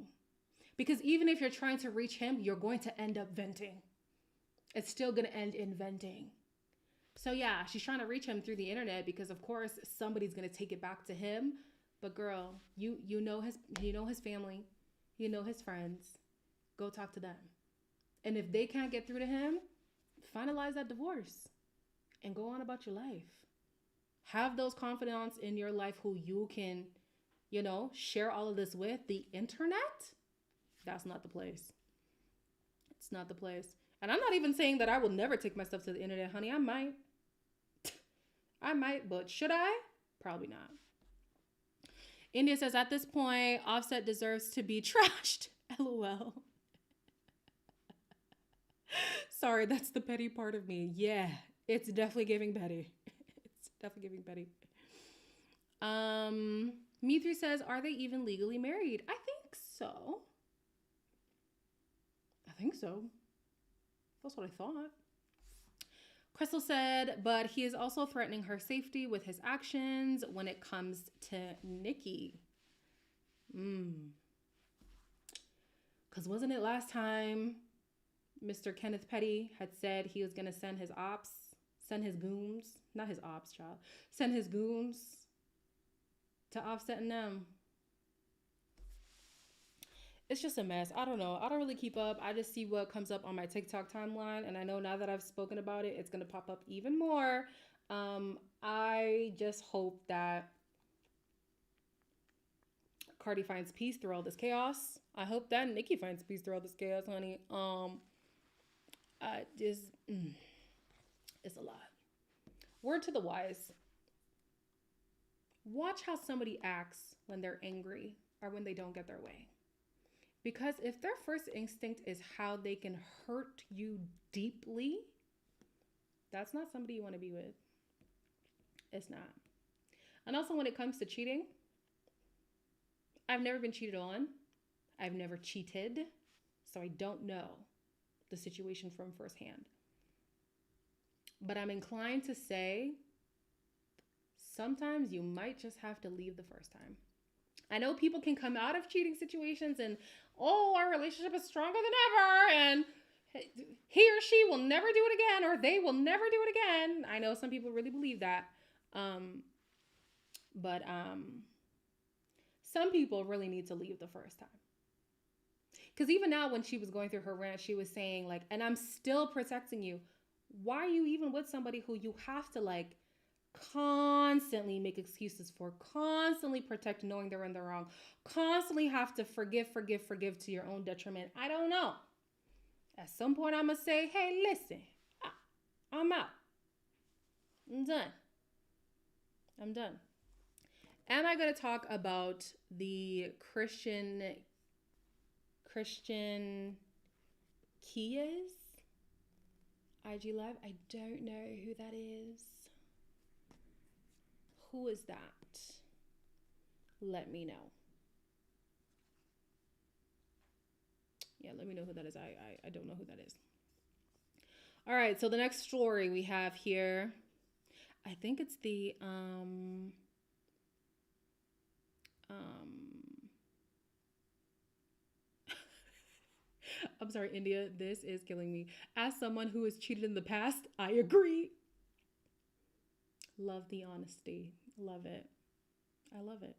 Because even if you're trying to reach him, you're going to end up venting. It's still going to end in venting. So yeah, she's trying to reach him through the internet because of course somebody's going to take it back to him. But girl, you know his family, you know his friends. Go talk to them. And if they can't get through to him, finalize that divorce and go on about your life. Have those confidants in your life who you can, share all of this with. The internet, that's not the place. It's not the place. And I'm not even saying that I will never take my stuff to the internet, honey. I might. But should I? Probably not. India says, at this point, Offset deserves to be trashed. LOL. Sorry, that's the petty part of me. Yeah, it's definitely giving petty. It's definitely giving petty. Me3 says, are they even legally married? I think so. That's what I thought. Crystal said, but he is also threatening her safety with his actions when it comes to Nicki. Because wasn't it last time Mr. Kenneth Petty had said he was going to send his goons to Offset and them? It's just a mess. I don't know. I don't really keep up. I just see what comes up on my TikTok timeline. And I know now that I've spoken about it, it's going to pop up even more. I just hope that Cardi finds peace through all this chaos. I hope that Nicki finds peace through all this chaos, honey. It's a lot. Word to the wise. Watch how somebody acts when they're angry or when they don't get their way. Because if their first instinct is how they can hurt you deeply, that's not somebody you want to be with. It's not. And also when it comes to cheating, I've never been cheated on. I've never cheated. So I don't know the situation from firsthand. But I'm inclined to say sometimes you might just have to leave the first time. I know people can come out of cheating situations and, our relationship is stronger than ever, and he or she will never do it again, or they will never do it again. I know some people really believe that. But some people really need to leave the first time. Because even now when she was going through her rant, she was saying like, and I'm still protecting you. Why are you even with somebody who you have to constantly make excuses for, constantly protect knowing they're in the wrong, constantly have to forgive to your own detriment? I don't know. At some point I'm going to say, hey, listen, I'm out. I'm done. Am I going to talk about the Christian Kias IG Live? I don't know who that is. Who is that? Let me know. Yeah, let me know who that is. I don't know who that is. All right, so the next story we have here, I think it's the I'm sorry, India, this is killing me. As someone who has cheated in the past, I agree. Love the honesty. Love it. I love it.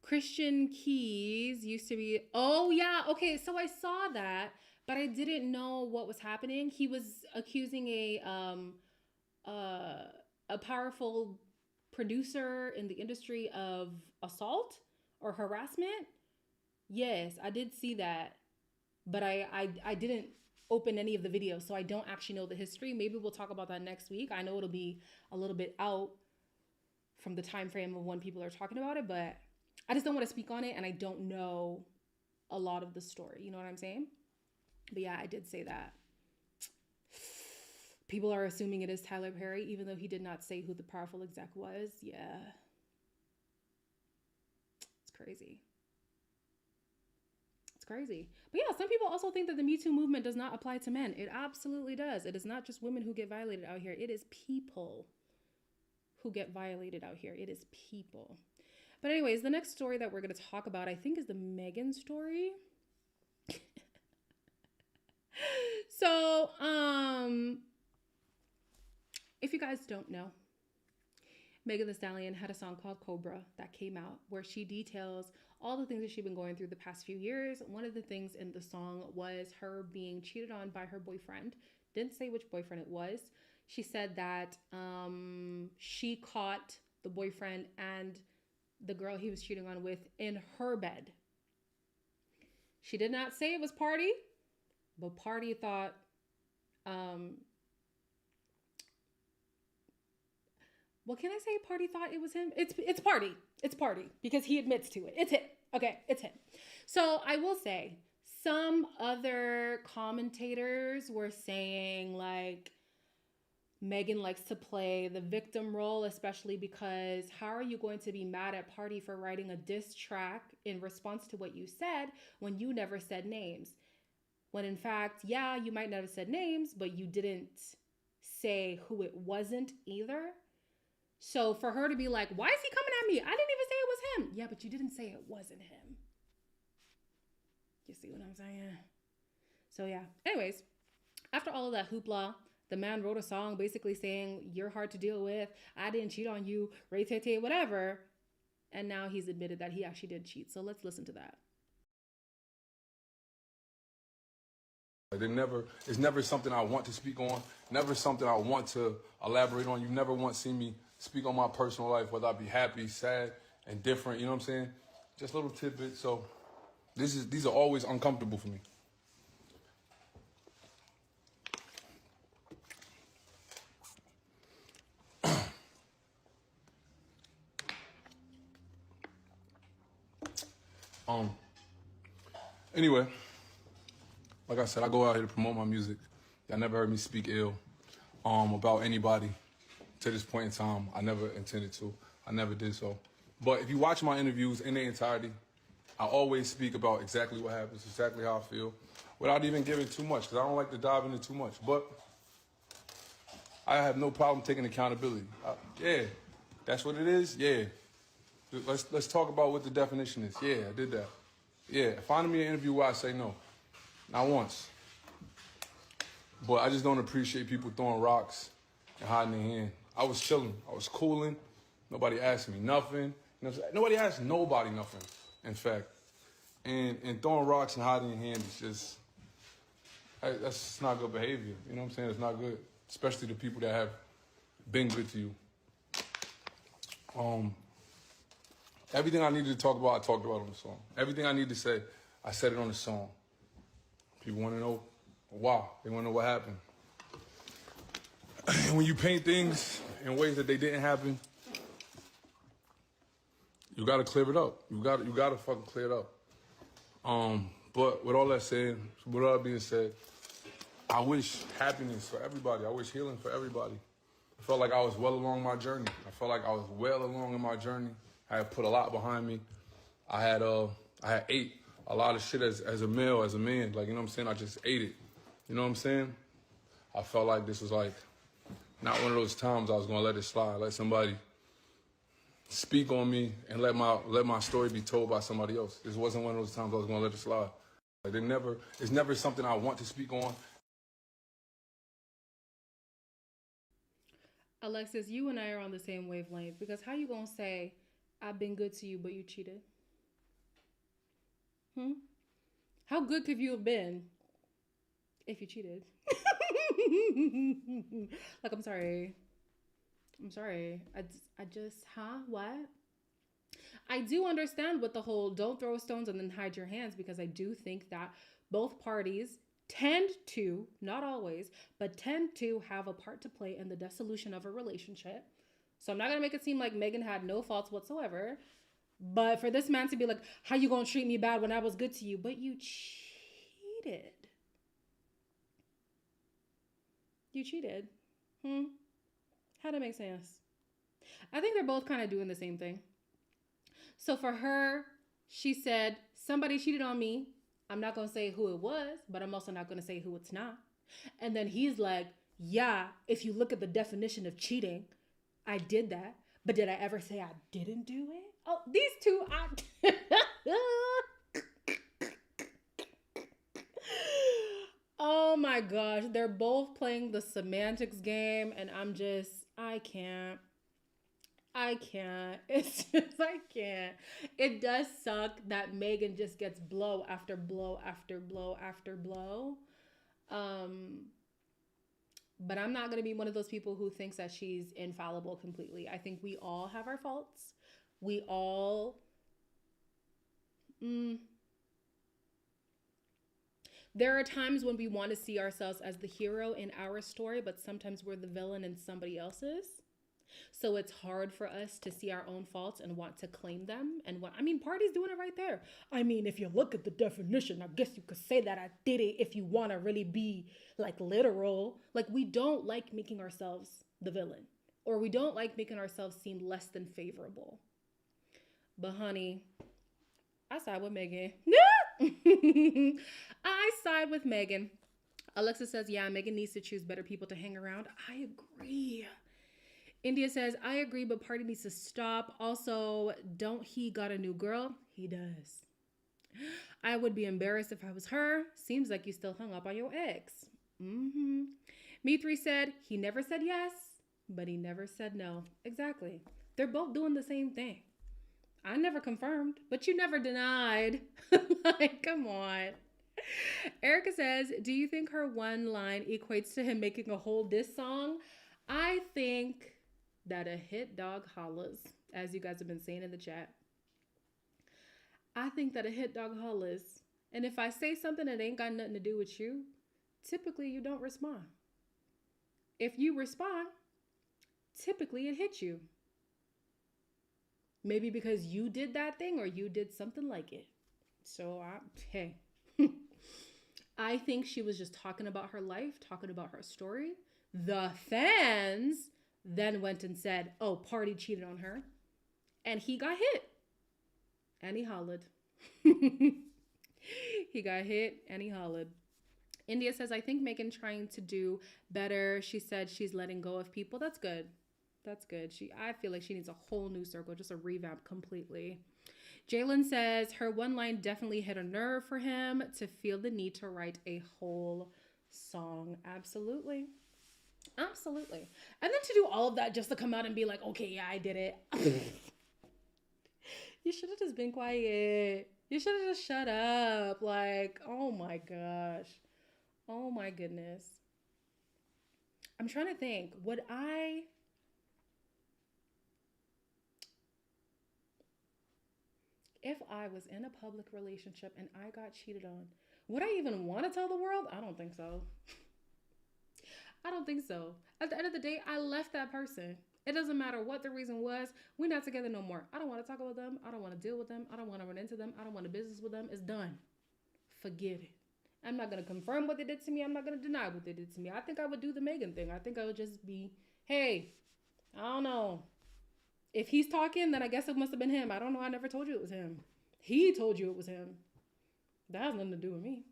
Christian Keys used to be, oh yeah, okay, so I saw that, but I didn't know what was happening. He was accusing a powerful producer in the industry of assault or harassment. Yes, I did see that, but I didn't open any of the videos, so I don't actually know the history. Maybe we'll talk about that next week. I know it'll be a little bit out from the time frame of when people are talking about it, but I just don't want to speak on it, and I don't know a lot of the story. You know what I'm saying? But yeah, I did say that. People are assuming it is Tyler Perry, even though he did not say who the powerful exec was. Yeah. crazy. It's crazy. But yeah, some people also think that the Me Too movement does not apply to men. It absolutely does. It is not just women who get violated out here. It is people who get violated out here. It is people. But anyways, the next story that we're going to talk about, I think, is the Megan story. So, if you guys don't know, Megan Thee Stallion had a song called Cobra that came out where she details all the things that she's been going through the past few years. One of the things in the song was her being cheated on by her boyfriend. Didn't say which boyfriend it was. She said that she caught the boyfriend and the girl he was cheating on with in her bed. She did not say it was Pardi, but Pardi thought, what can I say? Pardi thought it was him. It's Pardi. It's Pardi because he admits to it. It's him. Okay, it's him. So I will say some other commentators were saying like Megan likes to play the victim role, especially because how are you going to be mad at Pardi for writing a diss track in response to what you said when you never said names? When in fact, yeah, you might not have said names, but you didn't say who it wasn't either. So for her to be like, why is he coming at me? I didn't even say it was him. Yeah, but you didn't say it wasn't him. You see what I'm saying? So yeah. Anyways, after all of that hoopla, the man wrote a song basically saying, you're hard to deal with. I didn't cheat on you. Ray-tay-tay, whatever. And now he's admitted that he actually did cheat. So let's listen to that. It's never something I want to speak on, never something I want to elaborate on. You never once seen me speak on my personal life, whether I be happy, sad, and different, you know what I'm saying? Just little tidbits, so these are always uncomfortable for me. Anyway, like I said, I go out here to promote my music. Y'all never heard me speak ill about anybody to this point in time. I never intended to. I never did so. But if you watch my interviews in their entirety, I always speak about exactly what happens, exactly how I feel, without even giving too much, because I don't like to dive into too much. But I have no problem taking accountability. Yeah, that's what it is. Yeah. Let's talk about what the definition is. Yeah, I did that. Yeah, find me an interview where I say no. Not once. But I just don't appreciate people throwing rocks and hiding their hand. I was chilling. I was cooling. Nobody asked me nothing. You know what I'm saying? Nobody asked nobody nothing, in fact. And throwing rocks and hiding your hand is just, that's just not good behavior. You know what I'm saying? It's not good, especially the people that have been good to you. Everything I needed to talk about, I talked about on the song. Everything I need to say, I said it on the song. People want to know why. They want to know what happened. And when you paint things in ways that they didn't happen, you got to clear it up. You got to fucking clear it up. But with all that said, with all that being said, I wish happiness for everybody. I wish healing for everybody. I felt like I was well along my journey. I felt like I was well along in my journey. I had put a lot behind me. I had ate a lot of shit as a male, as a man. Like, you know what I'm saying? I just ate it. You know what I'm saying? I felt like this was like not one of those times I was gonna let it slide, let somebody speak on me and let my story be told by somebody else. This wasn't one of those times I was gonna let it slide. Like, it's never something I want to speak on. Alexis, you and I are on the same wavelength because how you gonna say I've been good to you, but you cheated? How good could you have been if you cheated? Like, I'm sorry. I just, what? I do understand with the whole don't throw stones and then hide your hands, because I do think that both parties tend to, not always, but tend to have a part to play in the dissolution of a relationship. So I'm not going to make it seem like Megan had no faults whatsoever. But for this man to be like, how you going to treat me bad when I was good to you? But you cheated. You cheated. How that make sense? I think they're both kind of doing the same thing. So for her She said, somebody cheated on me. I'm not going to say who it was, but I'm also not going to say who it's not. And then he's like, yeah, if you look at the definition of cheating, I did that. But did I ever say I didn't do it? Oh, these two, oh my gosh. They're both playing the semantics game. And I can't. It's just, I can't. It does suck that Megan just gets blow after blow after blow after blow. But I'm not going to be one of those people who thinks that she's infallible completely. I think we all have our faults. We all... There are times when we want to see ourselves as the hero in our story, but sometimes we're the villain in somebody else's. So it's hard for us to see our own faults and want to claim them. And Pardi's doing it right there. I mean, if you look at the definition, I guess you could say that I did it if you want to really be like literal. Like, we don't like making ourselves the villain, or we don't like making ourselves seem less than favorable. But honey, I side with Megan. I side with Megan. Alexa says, yeah, Megan needs to choose better people to hang around. I agree. India says, I agree, but Pardi needs to stop. Also, don't he got a new girl? He does. I would be embarrassed if I was her. Seems like you still hung up on your ex. Me3 said, he never said yes, but he never said no. Exactly. They're both doing the same thing. I never confirmed, but you never denied. Like, come on. Erica says, do you think her one line equates to him making a whole diss song? I think that a hit dog hollers, as you guys have been saying in the chat. I think that a hit dog hollers. And if I say something that ain't got nothing to do with you, typically you don't respond. If you respond, typically it hits you. Maybe because you did that thing or you did something like it. So, hey. I think she was just talking about her life, talking about her story. The fans then went and said, oh, Pardi cheated on her. And he got hit. And he hollered. He got hit and he hollered. India says, I think Megan trying to do better. She said she's letting go of people. That's good. That's good. I feel like she needs a whole new circle, just a revamp completely. Jalen says her one line definitely hit a nerve for him to feel the need to write a whole song. Absolutely. Absolutely. And then to do all of that just to come out and be like, okay, yeah, I did it. You should have just been quiet. You should have just shut up. Like, oh my gosh. Oh my goodness. I'm trying to think. If I was in a public relationship and I got cheated on, would I even want to tell the world? I don't think so. I don't think so. At the end of the day, I left that person. It doesn't matter what the reason was. We're not together no more. I don't want to talk about them. I don't want to deal with them. I don't want to run into them. I don't want to business with them. It's done. Forget it. I'm not going to confirm what they did to me. I'm not going to deny what they did to me. I think I would do the Megan thing. I think I would just be, hey, I don't know. If he's talking, then I guess it must have been him. I don't know. I never told you it was him. He told you it was him. That has nothing to do with me.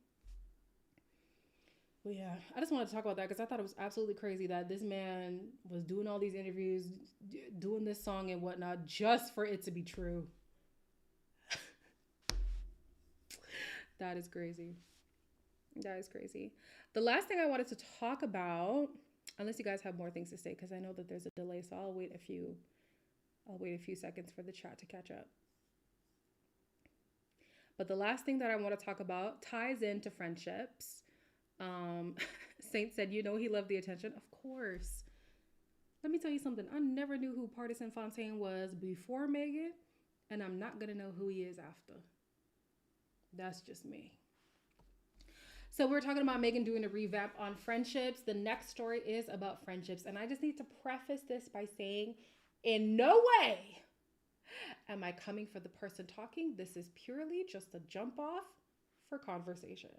But yeah, I just wanted to talk about that because I thought it was absolutely crazy that this man was doing all these interviews, doing this song and whatnot, just for it to be true. That is crazy. That is crazy. The last thing I wanted to talk about, unless you guys have more things to say, because I know that there's a delay, so I'll wait a few seconds for the chat to catch up. But the last thing that I want to talk about ties into friendships. Saint said, you know, he loved the attention. Of course. Let me tell you something. I never knew who Partisan Fontaine was before Megan, and I'm not going to know who he is after. That's just me. So we're talking about Megan doing a revamp on friendships. The next story is about friendships. And I just need to preface this by saying, in no way am I coming for the person talking. This is purely just a jump off for conversation.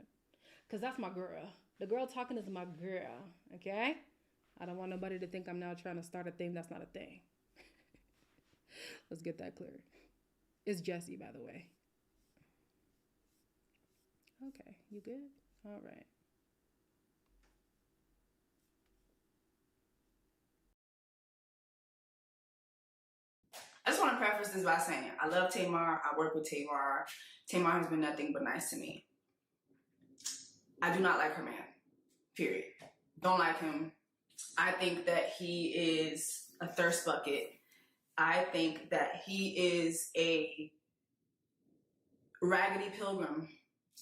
Because that's my girl. The girl talking is my girl, okay? I don't want nobody to think I'm now trying to start a thing that's not a thing. Let's get that clear. It's Jessie, by the way. Okay, you good? All right. I just want to preface this by saying I love Tamar. I work with Tamar. Tamar has been nothing but nice to me. I do not like her man. Period. Don't like him. I think that he is a thirst bucket. I think that he is a raggedy pilgrim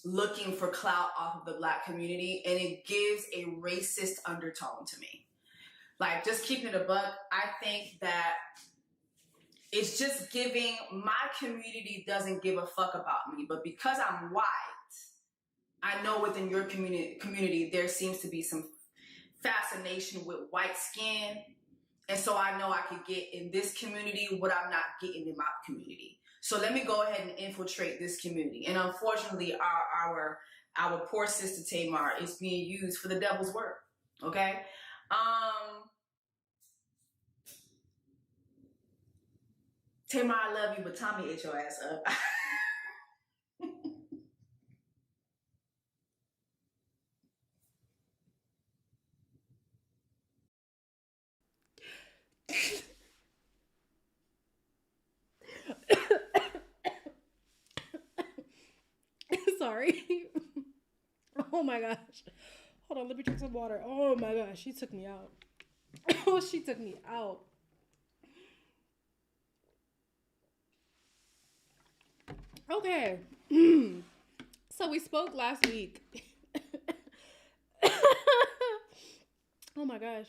looking for clout off of the Black community, and it gives a racist undertone to me. Like, just keeping it a buck, I think that it's just giving my community doesn't give a fuck about me, but because I'm white, I know within your community there seems to be some fascination with white skin, and so I know I could get in this community what I'm not getting in my community. So let me go ahead and infiltrate this community. And unfortunately, our poor sister Tamar is being used for the devil's work. Okay. Tamar, I love you, but Tommy ate your ass up. Sorry. Oh my gosh. Hold on, let me drink some water. Oh my gosh, she took me out. Oh, she took me out. Okay. So we spoke last week. Oh my gosh.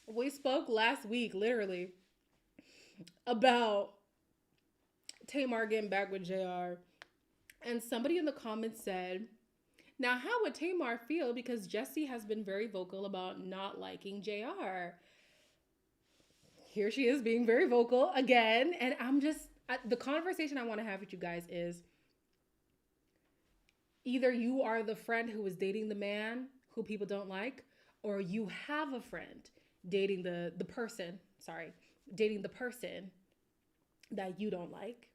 We spoke last week, literally, about Tamar getting back with JR. And somebody in the comments said, now how would Tamar feel? Because Jessie has been very vocal about not liking JR. Here she is being very vocal again. And the conversation I want to have with you guys is either you are the friend who is dating the man who people don't like, or you have a friend dating the person that you don't like.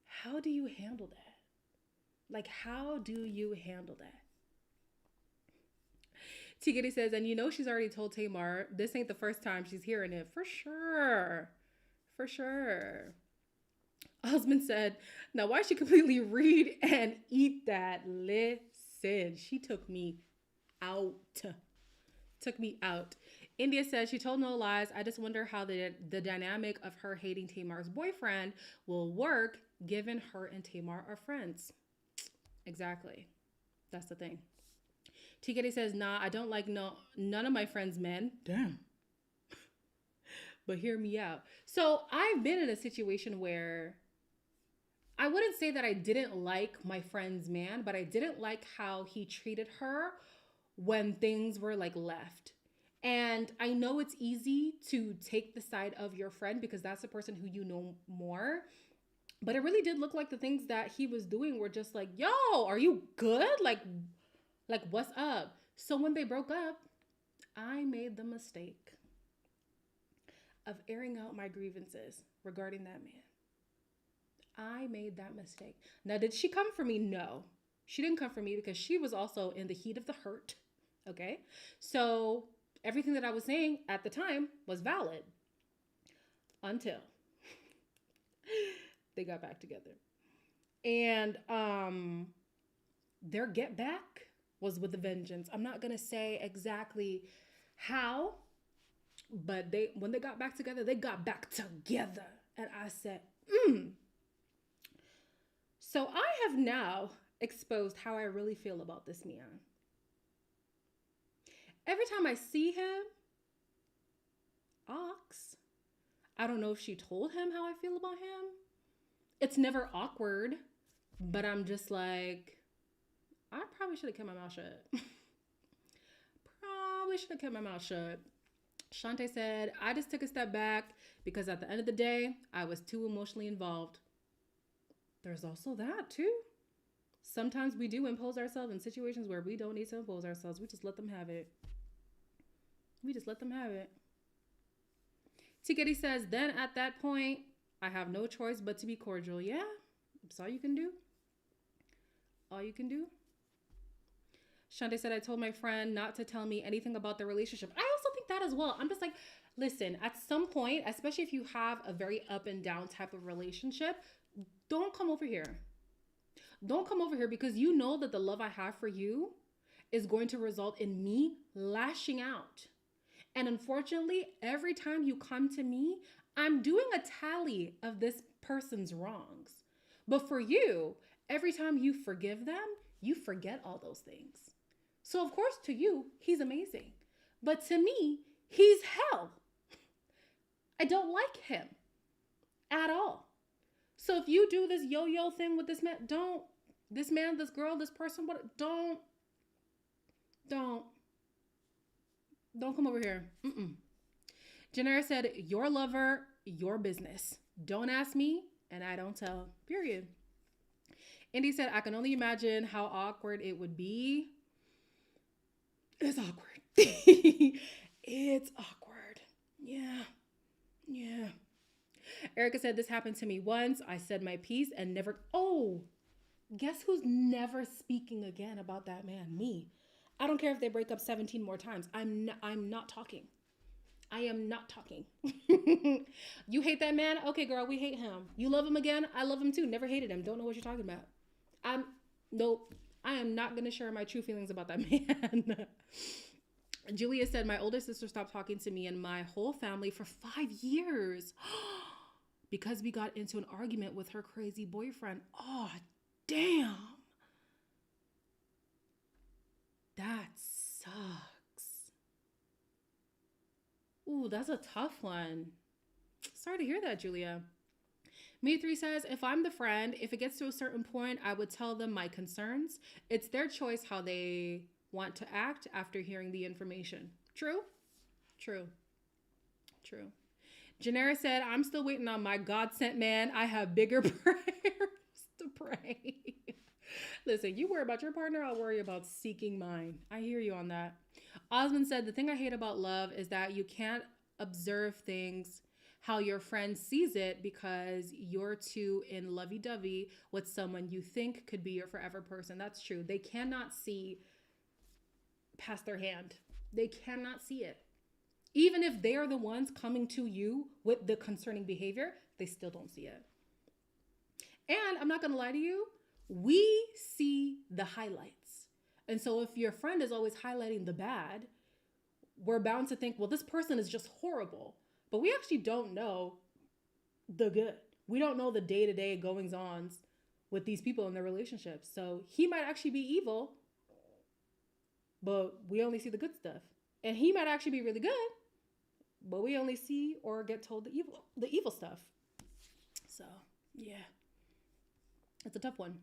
How do you handle that? Like, how do you handle that? T. Giddy says, and you know she's already told Tamar, this ain't the first time she's hearing it. For sure. For sure. Husband said, now why she completely read and eat that? Listen, she took me out. Took me out. India says, she told no lies. I just wonder how the dynamic of her hating Tamar's boyfriend will work given her and Tamar are friends. Exactly. That's the thing. T. says, nah, I don't like none of my friends' men. Damn. But hear me out. So I've been in a situation where I wouldn't say that I didn't like my friend's man, but I didn't like how he treated her when things were like left. And I know it's easy to take the side of your friend because that's the person who you know more. But it really did look like the things that he was doing were just like, yo, are you good? Like what's up? So when they broke up, I made the mistake of airing out my grievances regarding that man. I made that mistake. Now, did she come for me? No, she didn't come for me because she was also in the heat of the hurt. Okay. So everything that I was saying at the time was valid until they got back together. And their get back was with a vengeance. I'm not going to say exactly how, but when they got back together, they got back together. And I said, So I have now exposed how I really feel about this man. Every time I see him, I don't know if she told him how I feel about him. It's never awkward, but I'm just like, I probably should have kept my mouth shut. Shantae said, I just took a step back because at the end of the day, I was too emotionally involved. There's also that too. Sometimes we do impose ourselves in situations where we don't need to impose ourselves. We just let them have it. Tiketi says, then at that point, I have no choice but to be cordial. Yeah, that's all you can do. all you can do. Shante said, I told my friend not to tell me anything about the relationship. I also think that as well. I'm just like, listen, at some point, especially if you have a very up and down type of relationship, don't come over here. Don't come over here, because you know that the love I have for you is going to result in me lashing out. And unfortunately, every time you come to me, I'm doing a tally of this person's wrongs. But for you, every time you forgive them, you forget all those things. So of course, to you, he's amazing. But to me, he's hell. I don't like him at all. So if you do this yo-yo thing with this man, this man, this girl, this person, don't come over here. Janera said, your lover, your business. Don't ask me, and I don't tell. Period. Indy said, I can only imagine how awkward it would be. It's awkward. It's awkward. Yeah. Erica said, this happened to me once. I said my piece and never... Oh, guess who's never speaking again about that man? Me. I don't care if they break up 17 more times. I'm not talking. I am not talking. You hate that man? Okay, girl, we hate him. You love him again? I love him too. Never hated him. Don't know what you're talking about. Nope. I am not going to share my true feelings about that man. Julia said, my older sister stopped talking to me and my whole family for 5 years because we got into an argument with her crazy boyfriend. Oh, damn. That sucks. Ooh, that's a tough one. Sorry to hear that, Julia. Me3 says, if I'm the friend, if it gets to a certain point, I would tell them my concerns. It's their choice how they want to act after hearing the information. True. Janera said, I'm still waiting on my God-sent man. I have bigger prayers to pray. Listen, you worry about your partner, I'll worry about seeking mine. I hear you on that. Osmond said, the thing I hate about love is that you can't observe things how your friend sees it because you're too in lovey-dovey with someone you think could be your forever person. That's true. They cannot see past their hand. They cannot see it. Even if they are the ones coming to you with the concerning behavior, they still don't see it. And I'm not going to lie to you, we see the highlights. And so if your friend is always highlighting the bad, we're bound to think, well, this person is just horrible. But we actually don't know the good. We don't know the day-to-day goings-ons with these people in their relationships. So he might actually be evil, but we only see the good stuff. And he might actually be really good, but we only see or get told the evil stuff. So, yeah. It's a tough one.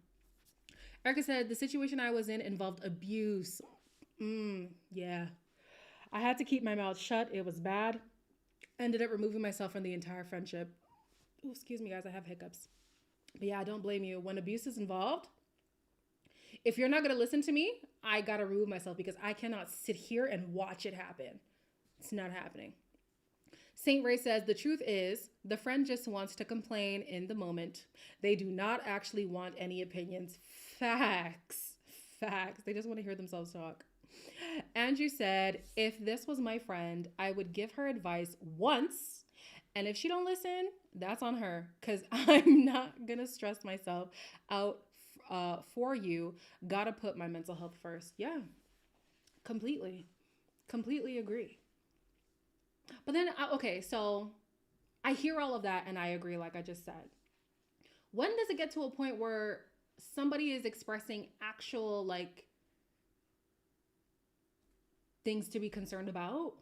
Erica said, the situation I was in involved abuse. Yeah. I had to keep my mouth shut. It was bad. Ended up removing myself from the entire friendship. Oh, excuse me, guys. I have hiccups. But yeah, I don't blame you. When abuse is involved, if you're not going to listen to me, I got to remove myself because I cannot sit here and watch it happen. It's not happening. Saint Ray says, the truth is, the friend just wants to complain in the moment. They do not actually want any opinions. Facts. They just want to hear themselves talk. Andrew said, if this was my friend, I would give her advice once. And if she don't listen, that's on her. Because I'm not going to stress myself out for you. Gotta put my mental health first. Yeah, completely agree. But then, okay, so I hear all of that and I agree, like I just said. When does it get to a point where somebody is expressing actual, like, things to be concerned about?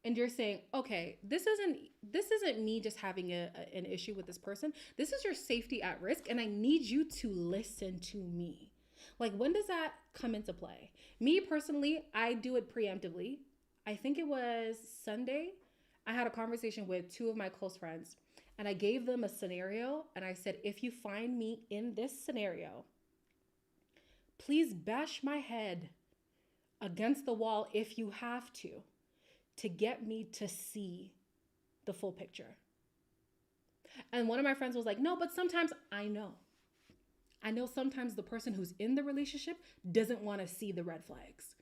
And you're saying, okay, this isn't me just having an issue with this person. This is your safety at risk, and I need you to listen to me. Like, when does that come into play? Me personally, I do it preemptively. I think it was Sunday. I had a conversation with two of my close friends, and I gave them a scenario, and I said, if you find me in this scenario, please bash my head against the wall if you have to get me to see the full picture. And one of my friends was like, no, but sometimes I know. I know sometimes the person who's in the relationship doesn't want to see the red flags.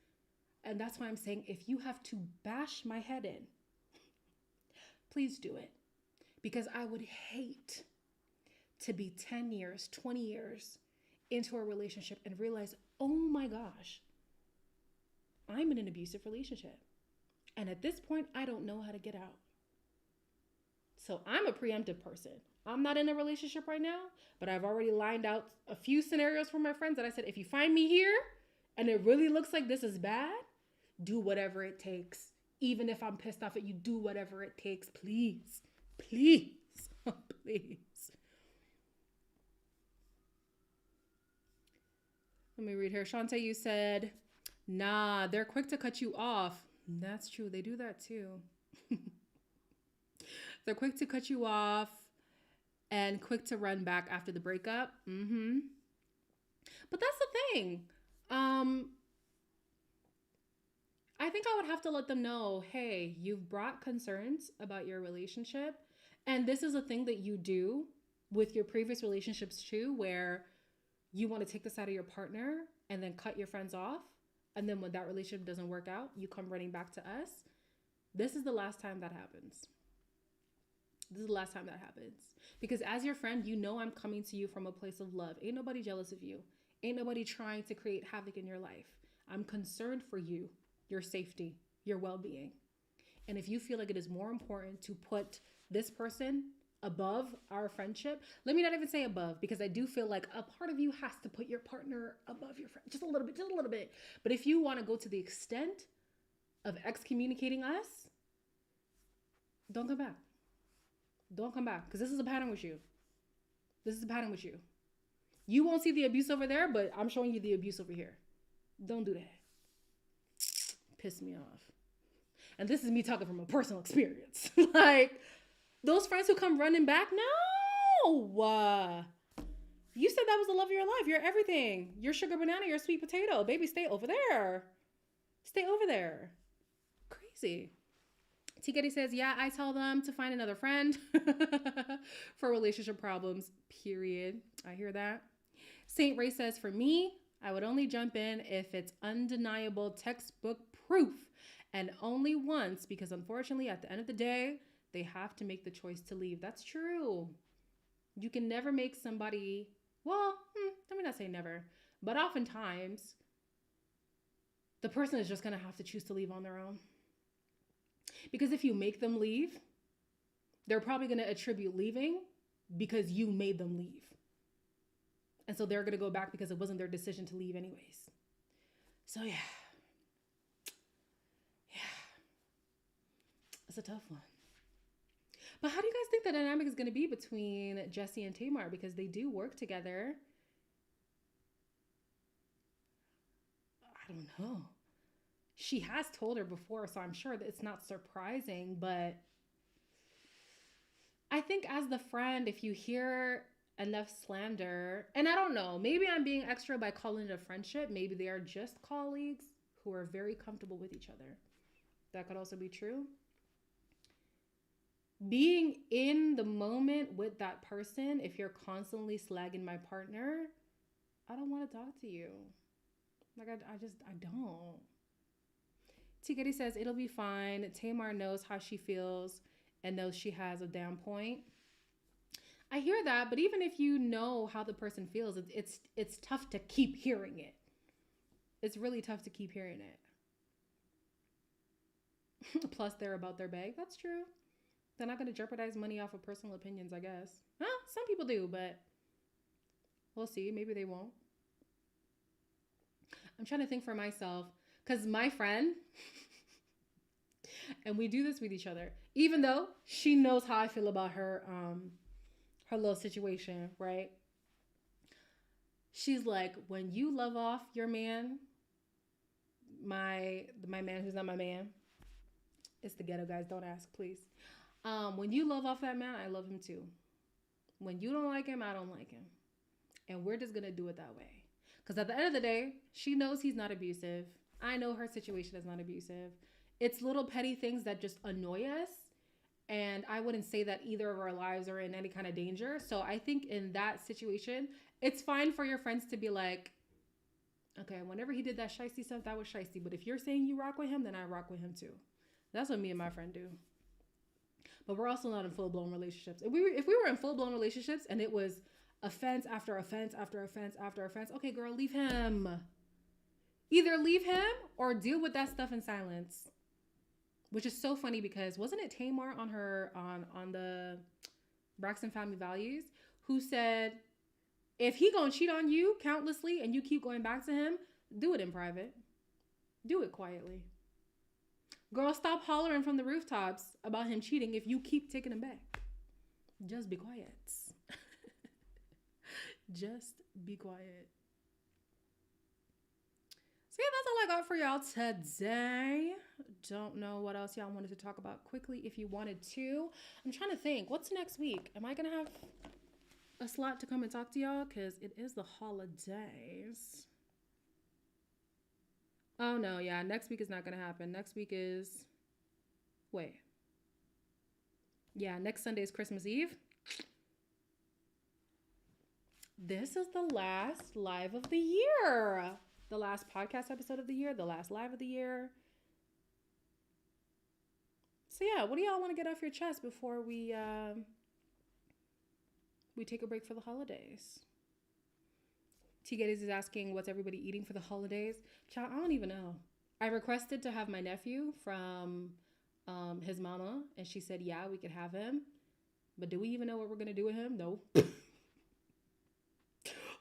And that's why I'm saying, if you have to bash my head in, please do it. Because I would hate to be 10 years, 20 years into a relationship and realize, oh my gosh, I'm in an abusive relationship. And at this point, I don't know how to get out. So I'm a preemptive person. I'm not in a relationship right now, but I've already lined out a few scenarios for my friends that I said, if you find me here and it really looks like this is bad, do whatever it takes. Even if I'm pissed off at you, do whatever it takes. Please, please, please. Let me read here. Shantae, you said, nah, they're quick to cut you off. That's true. They do that too. They're quick to cut you off and quick to run back after the breakup. But that's the thing. I think I would have to let them know, hey, you've brought concerns about your relationship. And this is a thing that you do with your previous relationships too, where you want to take this out of your partner and then cut your friends off. And then when that relationship doesn't work out, you come running back to us. This is the last time that happens. This is the last time that happens. Because as your friend, you know I'm coming to you from a place of love. Ain't nobody jealous of you. Ain't nobody trying to create havoc in your life. I'm concerned for you, your safety, your well-being. And if you feel like it is more important to put this person above our friendship, let me not even say above, because I do feel like a part of you has to put your partner above your friend. Just a little bit. But if you want to go to the extent of excommunicating us, don't come back. Don't come back, because this is a pattern with you. This is a pattern with you. You won't see the abuse over there, but I'm showing you the abuse over here. Don't do that. Piss me off. And this is me talking from a personal experience. Like, those friends who come running back, no. You said that was the love of your life. You're everything. You're sugar banana, you're sweet potato. Baby, stay over there. Stay over there. Crazy. T. Getty says, yeah, I tell them to find another friend for relationship problems, period. I hear that. Saint Ray says, for me, I would only jump in if it's undeniable textbook proof, and only once, because unfortunately, at the end of the day, they have to make the choice to leave. That's true. You can never make somebody, well, let me not say never, but oftentimes, the person is just going to have to choose to leave on their own. Because if you make them leave, they're probably going to attribute leaving because you made them leave. And so they're going to go back because it wasn't their decision to leave anyways. So yeah. It's a tough one. But how do you guys think the dynamic is going to be between Jesse and Tamar? Because they do work together. I don't know. She has told her before, so I'm sure that it's not surprising, but I think as the friend, if you hear enough slander, and I don't know, maybe I'm being extra by calling it a friendship. Maybe they are just colleagues who are very comfortable with each other. That could also be true. Being in the moment with that person, if you're constantly slagging my partner, I don't want to talk to you. Like, I don't. T. Getty says, it'll be fine. Tamar knows how she feels and knows she has a damn point. I hear that, but even if you know how the person feels, it's tough to keep hearing it. It's really tough to keep hearing it. Plus, they're about their bag. That's true. They're not going to jeopardize money off of personal opinions, I guess. Some people do, but we'll see. Maybe they won't. I'm trying to think for myself. Because my friend, and we do this with each other, even though she knows how I feel about her little situation, right? She's like, when you love off your man, my man who's not my man, it's the ghetto guys, don't ask, please. When you love off that man, I love him too. When you don't like him, I don't like him. And we're just going to do it that way. Because at the end of the day, she knows he's not abusive. I know her situation is not abusive. It's little petty things that just annoy us. And I wouldn't say that either of our lives are in any kind of danger. So I think in that situation, It's fine for your friends to be like, okay, whenever he did that shiesty stuff, that was shiesty. But if you're saying you rock with him, then I rock with him too. That's what me and my friend do. But we're also not in full-blown relationships. If we were in full-blown relationships and it was offense after offense after offense after offense, okay, girl, leave him. Either leave him or deal with that stuff in silence. Which is so funny because wasn't it Tamar on the Braxton Family Values who said, if he gonna cheat on you countlessly and you keep going back to him, do it in private. Do it quietly. Girl, stop hollering from the rooftops about him cheating if you keep taking him back. Just be quiet. Just be quiet. So yeah, that's all I got for y'all today. Don't know what else y'all wanted to talk about quickly if you wanted to. I'm trying to think, what's next week? Am I going to have a slot to come and talk to y'all? Because it is the holidays. Oh, no, yeah, next week is not going to happen. Next week is, next Sunday is Christmas Eve. This is the last live of the year. The last podcast episode of the year, the last live of the year. So yeah, what do y'all want to get off your chest before we take a break for the holidays? T. Geddes is asking, what's everybody eating for the holidays? Child, I don't even know. I requested to have my nephew from his mama, and she said, yeah, we could have him. But do we even know what we're going to do with him? No.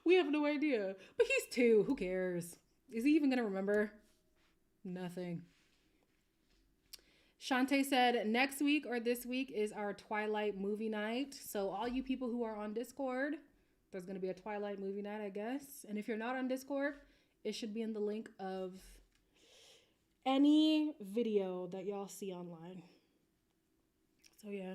We have no idea. But he's 2. Who cares? Is he even going to remember? Nothing. Shantae said, next week or this week is our Twilight movie night. So all you people who are on Discord, there's going to be a Twilight movie night, I guess. And if you're not on Discord, it should be in the link of any video that y'all see online. So yeah.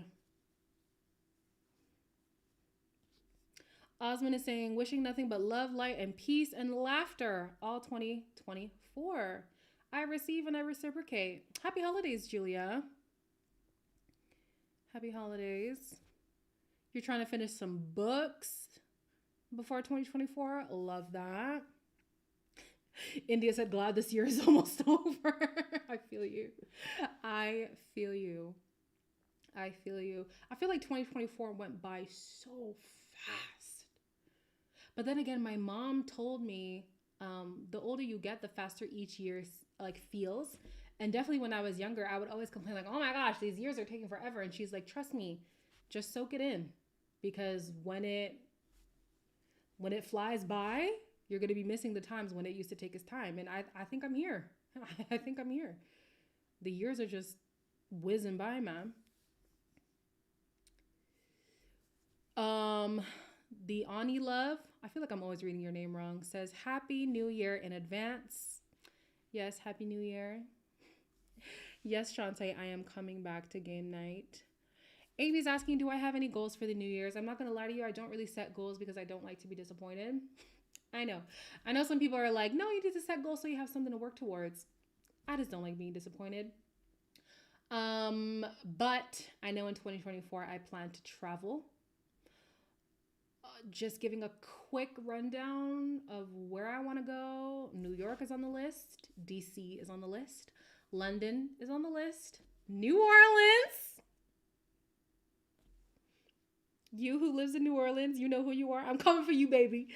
Osman is saying, wishing nothing but love, light, and peace and laughter all 2024. I receive and I reciprocate. Happy holidays, Julia. Happy holidays. You're trying to finish some books before 2024. Love that. India said, glad this year is almost over. I feel you. I feel you. I feel you. I feel like 2024 went by so fast. But then again, my mom told me the older you get, the faster each year like feels. And definitely when I was younger, I would always complain like, oh my gosh, these years are taking forever. And she's like, trust me, just soak it in. Because when it flies by, you're going to be missing the times when it used to take its time. And I think I'm here. I think I'm here. The years are just whizzing by, man. The Ani Love, I feel like I'm always reading your name wrong, says Happy New Year in advance. Yes, Happy New Year. Yes, Shantae, I am coming back to game night. Amy's asking, do I have any goals for the New Year's? I'm not going to lie to you. I don't really set goals because I don't like to be disappointed. I know some people are like, no, you need to set goals so you have something to work towards. I just don't like being disappointed. But I know in 2024, I plan to travel. Just giving a quick rundown of where I want to go. New York is on the list. DC is on the list. London is on the list. New Orleans. You who lives in New Orleans, you know who you are. I'm coming for you, baby.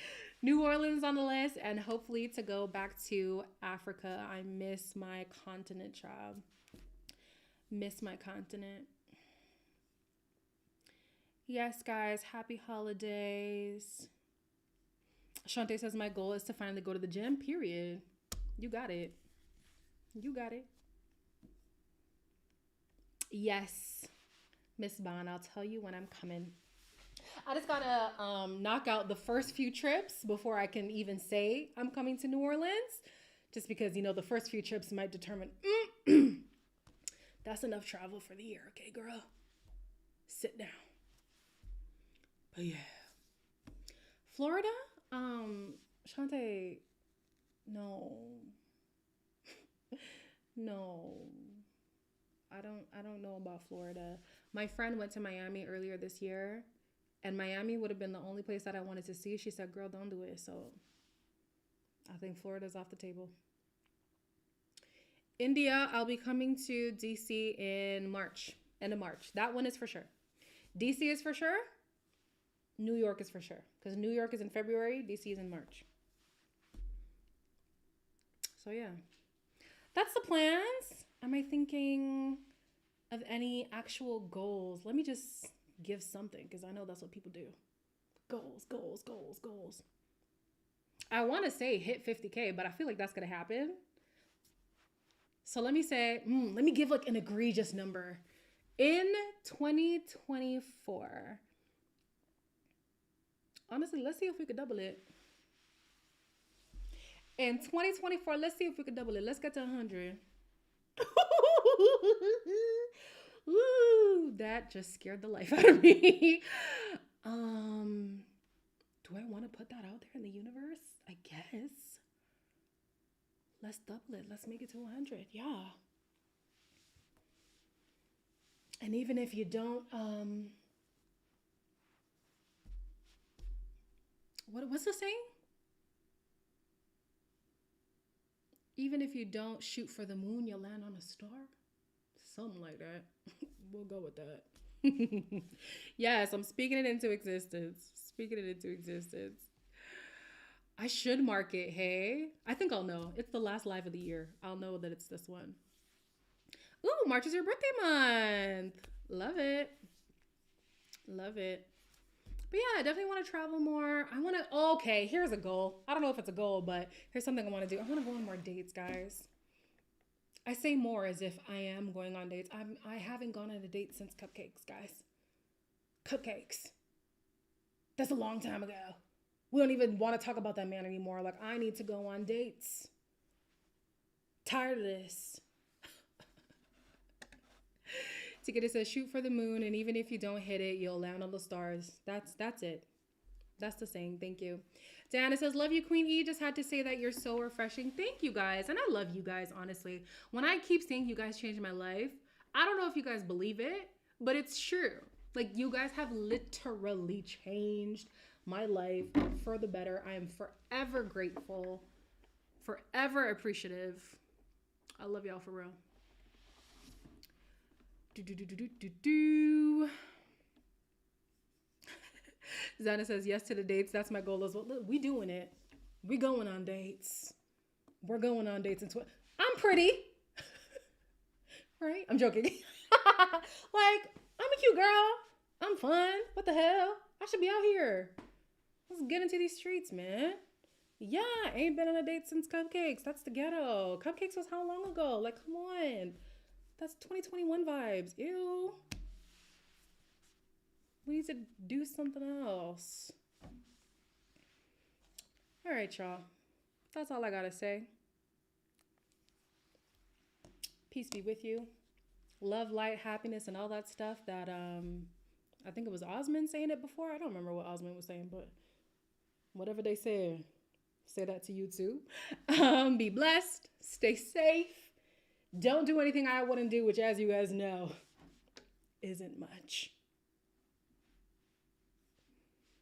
New Orleans on the list, and hopefully to go back to Africa. I miss my continent, child. Miss my continent. Yes, guys, happy holidays. Shantae says my goal is to finally go to the gym, period. You got it. You got it. Yes, Miss Bond, I'll tell you when I'm coming. I just gotta knock out the first few trips before I can even say I'm coming to New Orleans. Just because, you know, the first few trips might determine, that's enough travel for the year, okay, girl? Sit down. But yeah. Florida? Shantae, no. No. I don't know about Florida. My friend went to Miami earlier this year And Miami would have been the only place that I wanted to see. She said, girl, don't do it. So I think Florida's off the table. India, I'll be coming to DC in March, end of March. That one is for sure. DC is for sure. New York is for sure. Because New York is in February, DC is in March. So yeah, that's the plans. Am I thinking of any actual goals? Let me just give something, because I know that's what people do. Goals, goals, goals, goals. I want to say hit 50K, but I feel like that's going to happen. So let me say, let me give like an egregious number. In 2024, honestly, let's see if we could double it. In 2024, let's see if we could double it. Let's get to 100. Ooh, that just scared the life out of me. Do I want to put that out there in the universe? I guess. Let's double it. Let's make it to 100. Yeah. And even if you don't, what's the saying? Even if you don't shoot for the moon, you'll land on a star. Something like that. We'll go with that. Yes, I'm speaking it into existence. Speaking it into existence. I should mark it, hey? I think I'll know. It's the last live of the year. I'll know that it's this one. Ooh, March is your birthday month. Love it. Love it. But yeah, I definitely want to travel more. I want to, okay, here's a goal. I don't know if it's a goal, but here's something I want to do. I want to go on more dates, guys. I say more as if I am going on dates. I haven't gone on a date since cupcakes, guys. Cupcakes. That's a long time ago. We don't even want to talk about that man anymore. Like, I need to go on dates. Tired of this. Ticket says, shoot for the moon, and even if you don't hit it, you'll land on the stars. That's it. That's the saying. Thank you. Diana says, love you, Queen E. Just had to say that you're so refreshing. Thank you, guys. And I love you guys, honestly. When I keep saying you guys changed my life, I don't know if you guys believe it, but it's true. Like, you guys have literally changed my life for the better. I am forever grateful, forever appreciative. I love y'all for real. Zana says yes to the dates. That's my goal as well. Look, we doing it. We going on dates. We're going on dates. I'm pretty. Right? I'm joking. Like, I'm a cute girl. I'm fun. What the hell? I should be out here. Let's get into these streets, man. Yeah, I ain't been on a date since Cupcakes. That's the ghetto. Cupcakes was how long ago? Like, come on. That's 2021 vibes. Ew. We need to do something else. All right, y'all. That's all I gotta say. Peace be with you. Love, light, happiness, and all that stuff that I think it was Osmond saying it before. I don't remember what Osmond was saying, but whatever they said, say that to you too. Be blessed. Stay safe. Don't do anything I wouldn't do, which, as you guys know, isn't much.